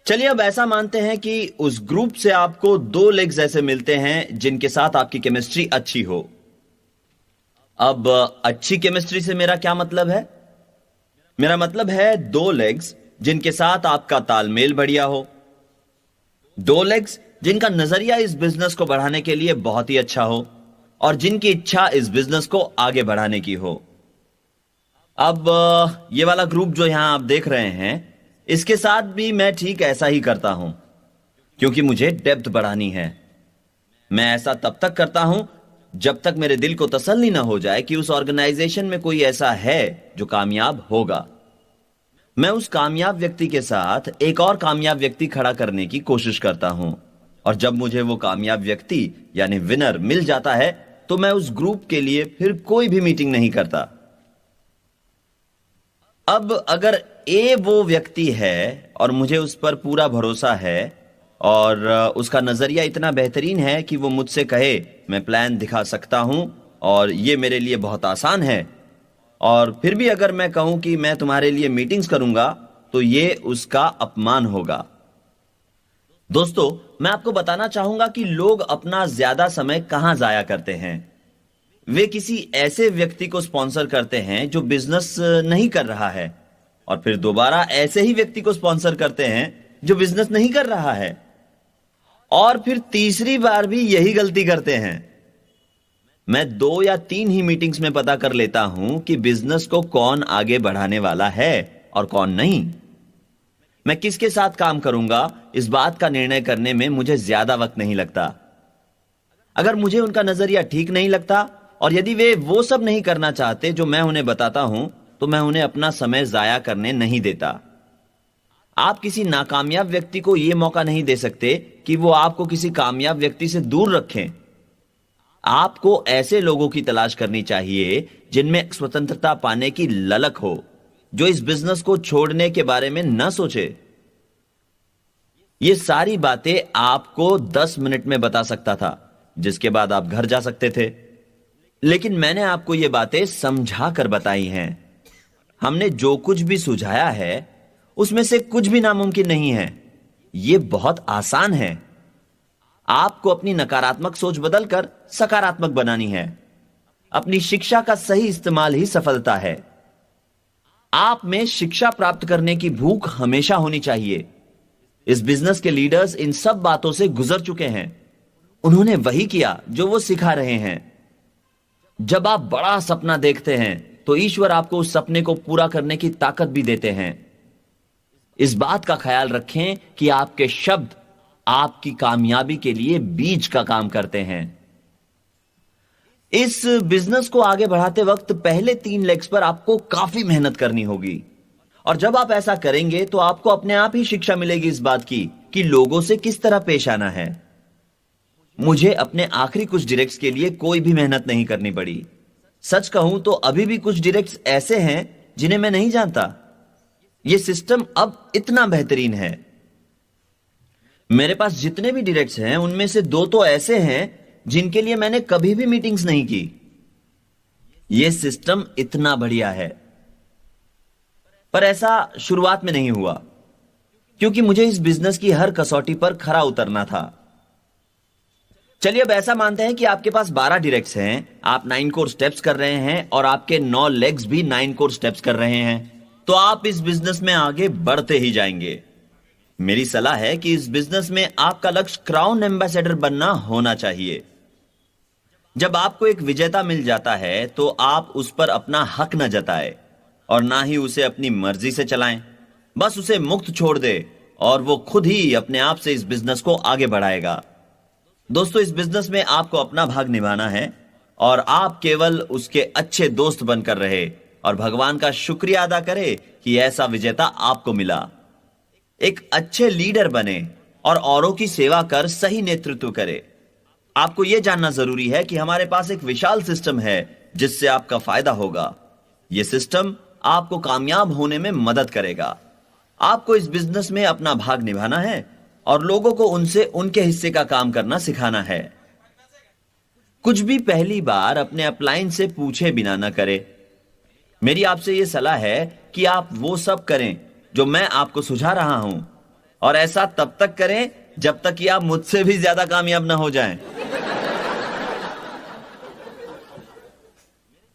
चलिए अब ऐसा मानते हैं कि उस ग्रुप से आपको 2 लेग्स ऐसे मिलते हैं जिनके साथ आपकी केमिस्ट्री अच्छी हो। अब अच्छी केमिस्ट्री से मेरा क्या मतलब है? मेरा मतलब है 2 लेग्स जिनके साथ आपका तालमेल बढ़िया हो, 2 लेग्स जिनका नजरिया इस बिजनेस को बढ़ाने के लिए बहुत ही अच्छा हो और जिनकी इच्छा इस बिजनेस को आगे बढ़ाने की हो। अब ये वाला ग्रुप जो यहां आप देख रहे हैं, इसके साथ भी मैं ठीक ऐसा ही करता हूं क्योंकि मुझे डेप्थ बढ़ानी है। मैं ऐसा तब तक करता हूं जब तक मेरे दिल को तसल्ली ना हो जाए कि उस ऑर्गेनाइजेशन में कोई ऐसा है जो कामयाब होगा। मैं उस कामयाब व्यक्ति के साथ एक और कामयाब व्यक्ति खड़ा करने की कोशिश करता हूं और जब मुझे वो कामयाब व्यक्ति यानी विनर मिल जाता है तो मैं उस ग्रुप के लिए फिर कोई भी मीटिंग नहीं करता। अब अगर ए वो व्यक्ति है और मुझे उस पर पूरा भरोसा है और उसका नजरिया इतना बेहतरीन है कि वो मुझसे कहे मैं प्लान दिखा सकता हूं और ये मेरे लिए बहुत आसान है, और फिर भी अगर मैं कहूं कि मैं तुम्हारे लिए मीटिंग्स करूंगा तो ये उसका अपमान होगा। दोस्तों, मैं आपको बताना चाहूंगा कि लोग अपना ज्यादा समय कहां जाया करते हैं। वे किसी ऐसे व्यक्ति को स्पॉन्सर करते हैं जो बिजनेस नहीं कर रहा है और फिर दोबारा ऐसे ही व्यक्ति को स्पॉन्सर करते हैं जो बिजनेस नहीं कर रहा है और फिर तीसरी बार भी यही गलती करते हैं। मैं 2 या 3 ही मीटिंग्स में पता कर लेता हूं कि बिजनेस को कौन आगे बढ़ाने वाला है और कौन नहीं। मैं किसके साथ काम करूंगा इस बात का निर्णय करने में मुझे ज्यादा वक्त नहीं लगता। अगर मुझे उनका नजरिया ठीक नहीं लगता और यदि वे वो सब नहीं करना चाहते जो मैं उन्हें बताता हूं तो मैं उन्हें अपना समय जाया करने नहीं देता। आप किसी नाकामयाब व्यक्ति को यह मौका नहीं दे सकते कि वो आपको किसी कामयाब व्यक्ति से दूर रखें। आपको ऐसे लोगों की तलाश करनी चाहिए जिनमें स्वतंत्रता पाने की ललक हो, जो इस बिजनेस को छोड़ने के बारे में न सोचे। ये सारी बातें आपको 10 मिनट में बता सकता था, जिसके बाद आप घर जा सकते थे, लेकिन मैंने आपको ये बातें समझा कर बताई हैं। हमने जो कुछ भी सुझाया है उसमें से कुछ भी नामुमकिन नहीं है। यह बहुत आसान है। आपको अपनी नकारात्मक सोच बदलकर सकारात्मक बनानी है। अपनी शिक्षा का सही इस्तेमाल ही सफलता है। आप में शिक्षा प्राप्त करने की भूख हमेशा होनी चाहिए। इस बिजनेस के लीडर्स इन सब बातों से गुजर चुके हैं। उन्होंने वही किया जो वो सिखा रहे हैं। जब आप बड़ा सपना देखते हैं तो ईश्वर आपको उस सपने को पूरा करने की ताकत भी देते हैं। इस बात का ख्याल रखें कि आपके शब्द आपकी कामयाबी के लिए बीज का काम करते हैं। इस बिजनेस को आगे बढ़ाते वक्त पहले 3 लेग्स पर आपको काफी मेहनत करनी होगी, और जब आप ऐसा करेंगे तो आपको अपने आप ही शिक्षा मिलेगी इस बात की कि लोगों से किस तरह पेश आना है। मुझे अपने आखिरी कुछ डायरेक्ट्स के लिए कोई भी मेहनत नहीं करनी पड़ी। सच कहूं तो अभी भी कुछ डायरेक्ट्स ऐसे हैं जिन्हें मैं नहीं जानता। यह सिस्टम अब इतना बेहतरीन है। मेरे पास जितने भी डायरेक्ट्स हैं उनमें से दो तो ऐसे हैं जिनके लिए मैंने कभी भी मीटिंग्स नहीं की। यह सिस्टम इतना बढ़िया है, पर ऐसा शुरुआत में नहीं हुआ क्योंकि मुझे इस बिजनेस की हर कसौटी पर खरा उतरना था। चलिए अब ऐसा मानते हैं कि आपके पास 12 डायरेक्ट्स हैं, आप 9 कोर स्टेप्स कर रहे हैं और आपके 9 लेग्स भी 9 कोर स्टेप्स कर रहे हैं, तो आप इस बिजनेस में आगे बढ़ते ही जाएंगे। मेरी सलाह है कि इस बिजनेस में आपका लक्ष्य क्राउन एम्बेसडर बनना होना चाहिए। जब आपको एक विजेता मिल जाता है तो आप उस पर अपना हक न जताए और ना ही उसे अपनी मर्जी से चलाएं। बस उसे मुक्त छोड़ दे और वो खुद ही अपने आप से इस बिजनेस को आगे बढ़ाएगा। दोस्तों, इस बिजनेस में आपको अपना भाग निभाना है और आप केवल उसके अच्छे दोस्त बनकर रहे और भगवान का शुक्रिया अदा करें कि ऐसा विजेता आपको मिला। एक अच्छे लीडर बने और औरों की सेवा कर सही नेतृत्व करे। आपको यह जानना जरूरी है कि हमारे पास एक विशाल सिस्टम है जिससे आपका फायदा होगा। यह सिस्टम आपको कामयाब होने में मदद करेगा। आपको इस बिजनेस में अपना भाग निभाना है और लोगों को उनसे उनके हिस्से का काम करना सिखाना है। कुछ भी पहली बार अपने अपलाइन से पूछे बिना न करें। मेरी आपसे यह सलाह है कि आप वो सब करें जो मैं आपको सुझा रहा हूं, और ऐसा तब तक करें जब तक कि आप मुझसे भी ज्यादा कामयाब ना हो जाएं।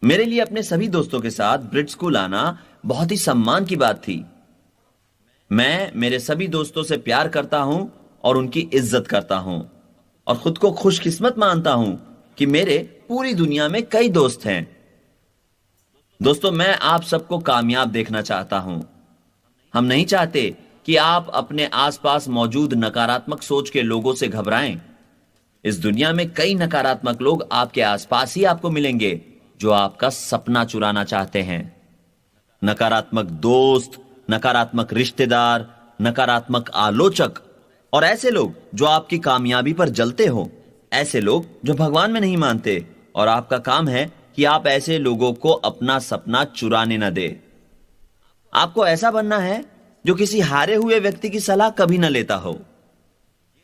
मेरे लिए अपने सभी दोस्तों के साथ ब्रिट स्कूल आना बहुत ही सम्मान की बात थी। मैं मेरे सभी दोस्तों से प्यार करता हूं और उनकी इज्जत करता हूं और खुद को खुशकिस्मत मानता हूं कि मेरे पूरी दुनिया में कई दोस्त हैं। दोस्तों, मैं आप सबको कामयाब देखना चाहता हूं। हम नहीं चाहते कि आप अपने आसपास मौजूद नकारात्मक सोच के लोगों से घबराएं। इस दुनिया में कई नकारात्मक लोग आपके आसपास ही आपको मिलेंगे जो आपका सपना चुराना चाहते हैं। नकारात्मक दोस्त, नकारात्मक रिश्तेदार, नकारात्मक आलोचक और ऐसे लोग जो आपकी कामयाबी पर जलते हो, ऐसे लोग जो भगवान में नहीं मानते, और आपका काम है कि आप ऐसे लोगों को अपना सपना चुराने न दे। आपको ऐसा बनना है जो किसी हारे हुए व्यक्ति की सलाह कभी न लेता हो।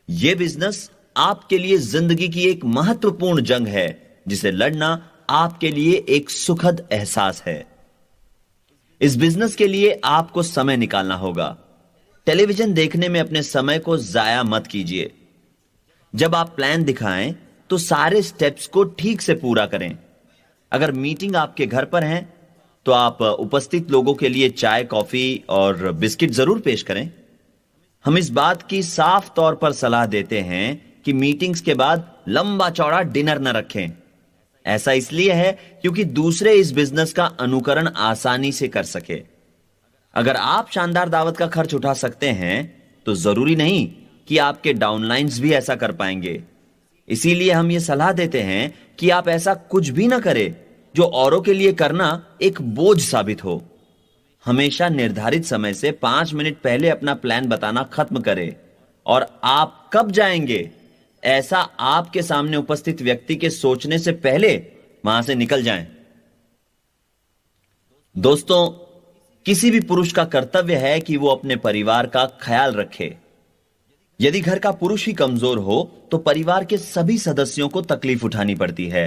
यह बिजनेस आपके लिए जिंदगी की एक महत्वपूर्ण जंग है जिसे लड़ना आपके लिए एक सुखद एहसास है। इस बिजनेस के लिए आपको समय निकालना होगा। टेलीविजन देखने में अपने समय को जाया मत कीजिए। जब आप प्लान दिखाएं तो सारे स्टेप्स को ठीक से पूरा करें। अगर मीटिंग आपके घर पर है तो आप उपस्थित लोगों के लिए चाय, कॉफी और बिस्किट जरूर पेश करें। हम इस बात की साफ तौर पर सलाह देते हैं कि मीटिंग्स के बाद लंबा चौड़ा डिनर न रखें। ऐसा इसलिए है क्योंकि दूसरे इस बिजनेस का अनुकरण आसानी से कर सके। अगर आप शानदार दावत का खर्च उठा सकते हैं तो जरूरी नहीं कि आपके डाउनलाइंस भी ऐसा कर पाएंगे। इसीलिए हम यह सलाह देते हैं कि आप ऐसा कुछ भी ना करें जो औरों के लिए करना एक बोझ साबित हो। हमेशा निर्धारित समय से 5 मिनट पहले अपना प्लान बताना खत्म करें और आप कब जाएंगे ऐसा आपके सामने उपस्थित व्यक्ति के सोचने से पहले वहां से निकल जाएं। दोस्तों, किसी भी पुरुष का कर्तव्य है कि वो अपने परिवार का ख्याल रखे। यदि घर का पुरुष ही कमजोर हो तो परिवार के सभी सदस्यों को तकलीफ उठानी पड़ती है।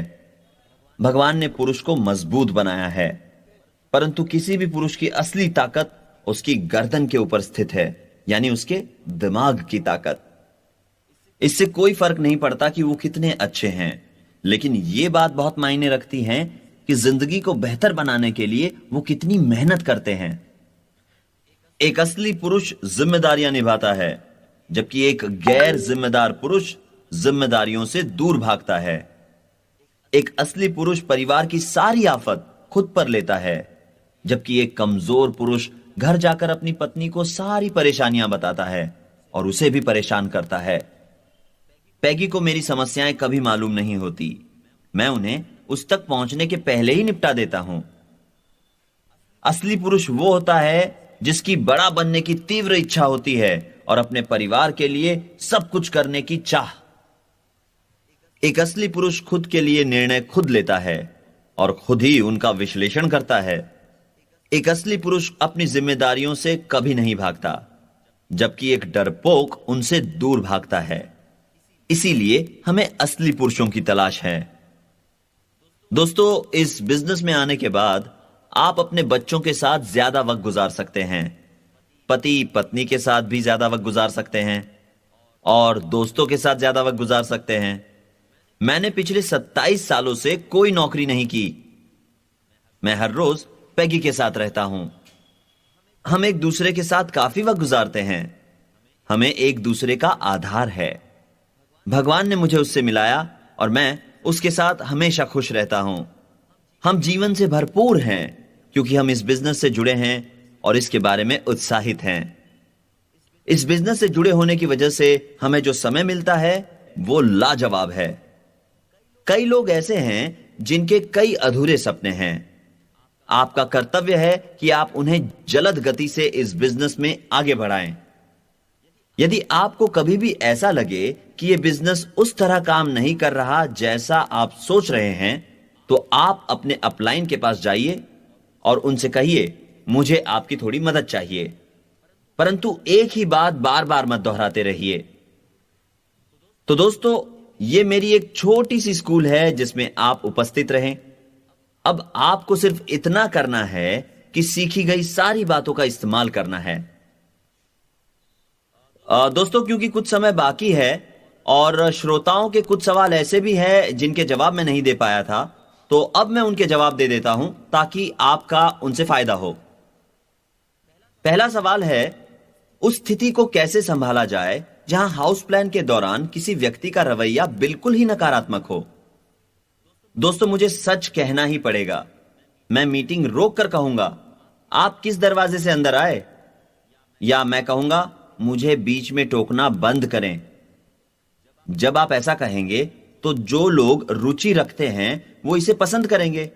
भगवान ने पुरुष को मजबूत बनाया है, परंतु किसी भी पुरुष की असली ताकत उसकी गर्दन के ऊपर स्थित है, यानी उसके दिमाग की ताकत। इससे कोई फर्क नहीं पड़ता कि वो कितने अच्छे हैं, लेकिन यह बात बहुत मायने रखती है कि जिंदगी को बेहतर बनाने के लिए वो कितनी मेहनत करते हैं। एक असली पुरुष जिम्मेदारियां निभाता है, जबकि एक गैर जिम्मेदार पुरुष जिम्मेदारियों से दूर भागता है। एक असली पुरुष परिवार की सारी आफत खुद पर लेता है, जबकि एक कमजोर पुरुष घर जाकर अपनी पत्नी को सारी परेशानियां बताता है और उसे भी परेशान करता है। पैगी को मेरी समस्याएं कभी मालूम नहीं होती, मैं उन्हें उस तक पहुंचने के पहले ही निपटा देता हूं। असली पुरुष वो होता है जिसकी बड़ा बनने की तीव्र इच्छा होती है और अपने परिवार के लिए सब कुछ करने की चाह। एक असली पुरुष खुद के लिए निर्णय खुद लेता है और खुद ही उनका विश्लेषण करता है। एक असली पुरुष अपनी जिम्मेदारियों से कभी नहीं भागता। जबकि एक डरपोक उनसे दूर भागता है। इसीलिए हमें असली पुरुषों की तलाश है। दोस्तों, इस बिजनेस में आने के बाद आप अपने बच्चों के साथ ज्यादा वक्त गुजार सकते हैं, पति पत्नी के साथ भी ज्यादा वक्त गुजार सकते हैं और दोस्तों के साथ ज्यादा वक्त गुजार सकते हैं। मैंने पिछले 27 सालों से कोई नौकरी नहीं की। मैं हर रोज पैगी के साथ रहता हूं। हम एक दूसरे के साथ काफी वक्त गुजारते हैं। हमें एक दूसरे का आधार है। भगवान ने मुझे उससे मिलाया और मैं उसके साथ हमेशा खुश रहता हूं। हम जीवन से भरपूर हैं क्योंकि हम इस बिजनेस से जुड़े हैं और इसके बारे में उत्साहित हैं। इस बिजनेस से जुड़े होने की वजह से हमें जो समय मिलता है वो लाजवाब है। कई लोग ऐसे हैं जिनके कई अधूरे सपने हैं। आपका कर्तव्य है कि आप उन्हें जलद गति से इस बिजनेस में आगे बढ़ाएं। यदि आपको कभी भी ऐसा लगे कि यह बिजनेस उस तरह काम नहीं कर रहा जैसा आप सोच रहे हैं, तो आप अपने अपलाइन के पास जाइए और उनसे कहिए, मुझे आपकी थोड़ी मदद चाहिए। परंतु एक ही बात बार बार मत दोहराते रहिए। तो दोस्तों, यह मेरी एक छोटी सी स्कूल है जिसमें आप उपस्थित रहें। अब आपको सिर्फ इतना करना है कि सीखी गई सारी बातों का इस्तेमाल करना है। दोस्तों, क्योंकि कुछ समय बाकी है और श्रोताओं के कुछ सवाल ऐसे भी हैं जिनके जवाब मैं नहीं दे पाया था, तो अब मैं उनके जवाब दे देता हूं ताकि आपका उनसे फायदा हो। पहला सवाल है, उस स्थिति को कैसे संभाला जाए जहां हाउस प्लान के दौरान किसी व्यक्ति का रवैया बिल्कुल ही नकारात्मक हो। दोस्तों, मुझे सच कहना ही पड़ेगा। मैं मीटिंग रोक कर कहूंगा, आप किस दरवाजे से अंदर आए, या मैं कहूंगा, मुझे बीच में टोकना बंद करें। जब आप ऐसा कहेंगे तो जो लोग रुचि रखते हैं वो इसे पसंद करेंगे।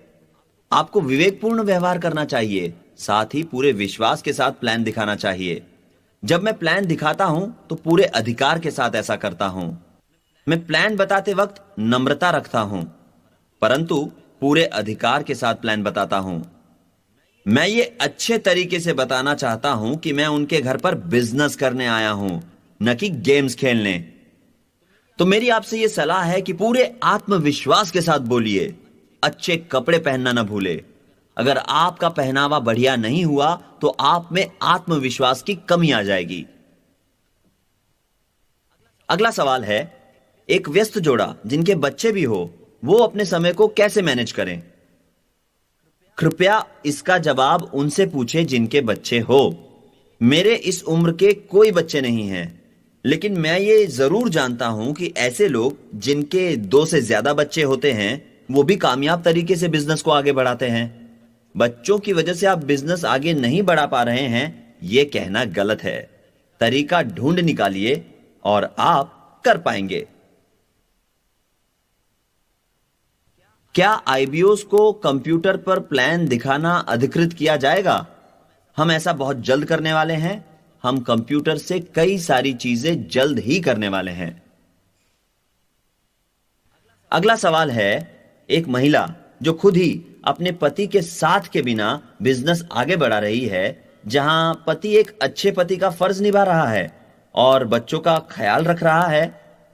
आपको विवेकपूर्ण व्यवहार करना चाहिए, साथ ही पूरे विश्वास के साथ प्लान दिखाना चाहिए। जब मैं प्लान दिखाता हूं तो पूरे अधिकार के साथ ऐसा करता हूं। मैं प्लान बताते वक्त नम्रता रखता हूं, परंतु पूरे अधिकार के साथ प्लान बताता हूं। मैं ये अच्छे तरीके से बताना चाहता हूं कि मैं उनके घर पर बिजनेस करने आया हूं, न कि गेम्स खेलने। तो मेरी आपसे यह सलाह है कि पूरे आत्मविश्वास के साथ बोलिए। अच्छे कपड़े पहनना न भूले। अगर आपका पहनावा बढ़िया नहीं हुआ तो आप में आत्मविश्वास की कमी आ जाएगी। अगला सवाल है, एक व्यस्त जोड़ा जिनके बच्चे भी हो, वो अपने समय को कैसे मैनेज करें? कृपया इसका जवाब उनसे पूछें जिनके बच्चे हो। मेरे इस उम्र के कोई बच्चे नहीं हैं, लेकिन मैं ये जरूर जानता हूं कि ऐसे लोग जिनके 2 से ज्यादा बच्चे होते हैं वो भी कामयाब तरीके से बिजनेस को आगे बढ़ाते हैं। बच्चों की वजह से आप बिजनेस आगे नहीं बढ़ा पा रहे हैं, यह कहना गलत है। तरीका ढूंढ निकालिए और आप कर पाएंगे। क्या आईबीओस को कंप्यूटर पर प्लान दिखाना अधिकृत किया जाएगा? हम ऐसा बहुत जल्द करने वाले हैं। हम कंप्यूटर से कई सारी चीजें जल्द ही करने वाले हैं। अगला सवाल है, एक महिला जो खुद ही अपने पति के साथ के बिना बिजनेस आगे बढ़ा रही है, जहां पति एक अच्छे पति का फर्ज निभा रहा है और बच्चों का ख्याल रख रहा है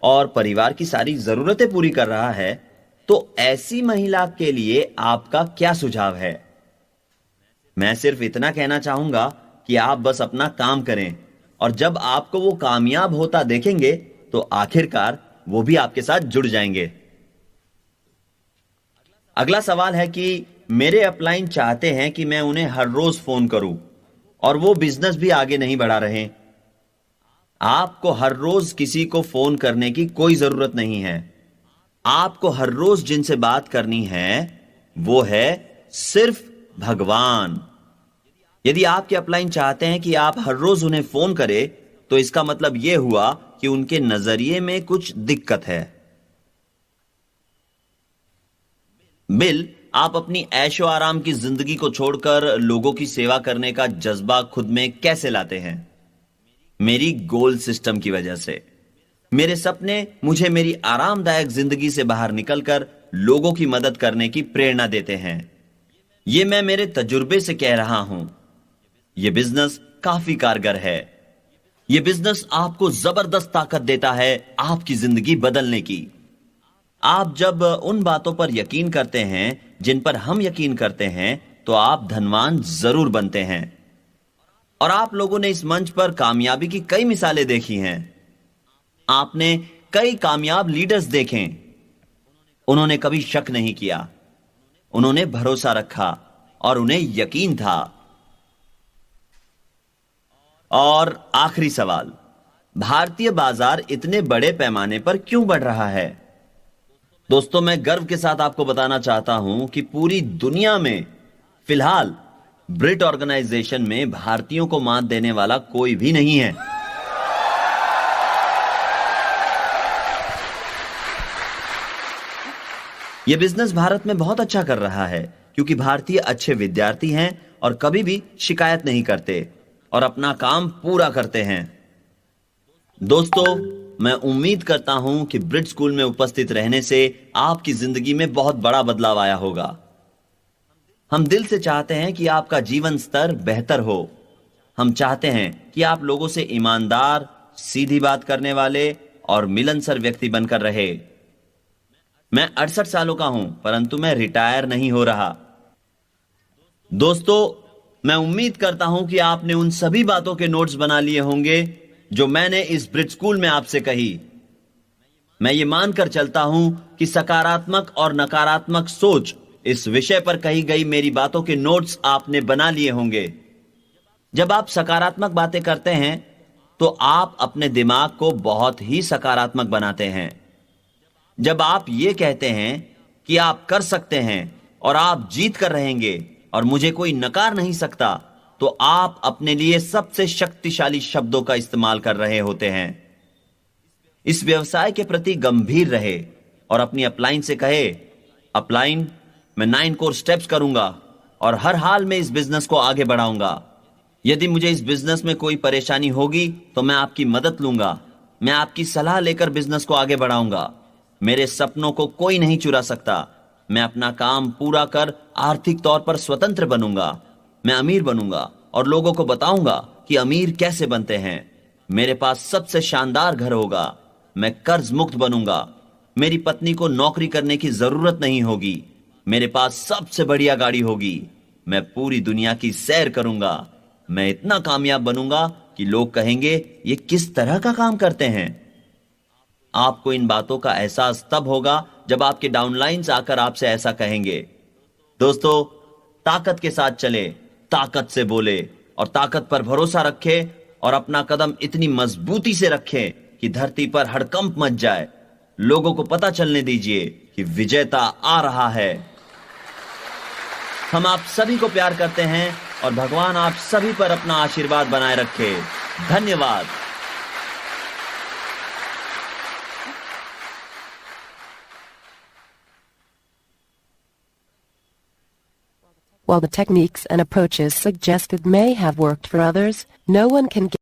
और परिवार की सारी जरूरतें पूरी कर रहा है, तो ऐसी महिला के लिए आपका क्या सुझाव है? मैं सिर्फ इतना कहना चाहूंगा कि आप बस अपना काम करें और जब आपको वो कामयाब होता देखेंगे तो आखिरकार वो भी आपके साथ जुड़ जाएंगे। अगला सवाल है कि मेरे अपलाइन चाहते हैं कि मैं उन्हें हर रोज फोन करूं और वो बिजनेस भी आगे नहीं बढ़ा रहे। आपको हर रोज किसी को फोन करने की कोई जरूरत नहीं है। आपको हर रोज जिनसे बात करनी है वो है सिर्फ भगवान। यदि आपके अपलाइन चाहते हैं कि आप हर रोज उन्हें फोन करें, तो इसका मतलब यह हुआ कि उनके नजरिए में कुछ दिक्कत है। बिल, आप अपनी ऐशो आराम की जिंदगी को छोड़कर लोगों की सेवा करने का जज्बा खुद में कैसे लाते हैं? मेरी गोल सिस्टम की वजह से। मेरे सपने मुझे मेरी आरामदायक जिंदगी से बाहर निकलकर लोगों की मदद करने की प्रेरणा देते हैं। यह मैं मेरे तजुर्बे से कह रहा हूं। यह बिजनेस काफी कारगर है। ये बिजनेस आपको जबरदस्त ताकत देता है आपकी जिंदगी बदलने की। आप जब उन बातों पर यकीन करते हैं जिन पर हम यकीन करते हैं तो आप धनवान जरूर बनते हैं। और आप लोगों ने इस मंच पर कामयाबी की कई मिसालें देखी हैं। आपने कई कामयाब लीडर्स देखे। उन्होंने कभी शक नहीं किया, उन्होंने भरोसा रखा और उन्हें यकीन था। और आखिरी सवाल, भारतीय बाजार इतने बड़े पैमाने पर क्यों बढ़ रहा है? दोस्तों, मैं गर्व के साथ आपको बताना चाहता हूं कि पूरी दुनिया में फिलहाल ब्रिट ऑर्गेनाइजेशन में भारतीयों को मात देने वाला कोई भी नहीं है। यह बिजनेस भारत में बहुत अच्छा कर रहा है क्योंकि भारतीय अच्छे विद्यार्थी हैं और कभी भी शिकायत नहीं करते और अपना काम पूरा करते हैं। दोस्तों, मैं उम्मीद करता हूं कि ब्रिट स्कूल में उपस्थित रहने से आपकी जिंदगी में बहुत बड़ा बदलाव आया होगा। हम दिल से चाहते हैं कि आपका जीवन स्तर बेहतर हो। हम चाहते हैं कि आप लोगों से ईमानदार, सीधी बात करने वाले और मिलनसार व्यक्ति बनकर रहे। मैं 68 सालों का हूं, परंतु मैं रिटायर नहीं हो रहा। दोस्तों, मैं उम्मीद करता हूं कि आपने उन सभी बातों के नोट्स बना लिए होंगे जो मैंने इस ब्रिट स्कूल में आपसे कही। मैं ये मानकर चलता हूं कि सकारात्मक और नकारात्मक सोच इस विषय पर कही गई मेरी बातों के नोट्स आपने बना लिए होंगे। जब आप सकारात्मक बातें करते हैं तो आप अपने दिमाग को बहुत ही सकारात्मक बनाते हैं। जब आप ये कहते हैं कि आप कर सकते हैं और आप जीत कर रहेंगे और मुझे कोई नकार नहीं सकता, तो आप अपने लिए सबसे शक्तिशाली शब्दों का इस्तेमाल कर रहे होते हैं। इस व्यवसाय के प्रति गंभीर रहे और अपनी अपलाइन से कहे, अपलाइन, मैं 9 कोर स्टेप्स करूंगा और हर हाल में इस बिजनेस को आगे बढ़ाऊंगा। यदि मुझे इस बिजनेस में कोई परेशानी होगी तो मैं आपकी मदद लूंगा। मैं आपकी सलाह लेकर बिजनेस को आगे बढ़ाऊंगा। मेरे सपनों को कोई नहीं चुरा सकता। मैं अपना काम पूरा कर आर्थिक तौर पर स्वतंत्र बनूंगा। मैं अमीर बनूंगा और लोगों को बताऊंगा कि अमीर कैसे बनते हैं। मेरे पास सबसे शानदार घर होगा। मैं कर्ज मुक्त बनूंगा। मेरी पत्नी को नौकरी करने की जरूरत नहीं होगी। मेरे पास सबसे बढ़िया गाड़ी होगी। मैं पूरी दुनिया की सैर करूंगा। मैं इतना कामयाब बनूंगा कि लोग कहेंगे, ये किस तरह का काम करते हैं। आपको इन बातों का एहसास तब होगा जब आपके डाउनलाइंस आकर आपसे ऐसा कहेंगे। दोस्तों, ताकत के साथ चले, ताकत से बोले और ताकत पर भरोसा रखे और अपना कदम इतनी मजबूती से रखे कि धरती पर हड़कंप मच जाए। लोगों को पता चलने दीजिए कि विजेता आ रहा है। हम आप सभी को प्यार करते हैं और भगवान आप सभी पर अपना आशीर्वाद बनाए रखे। धन्यवाद। While the techniques and approaches suggested may have worked for others, no one can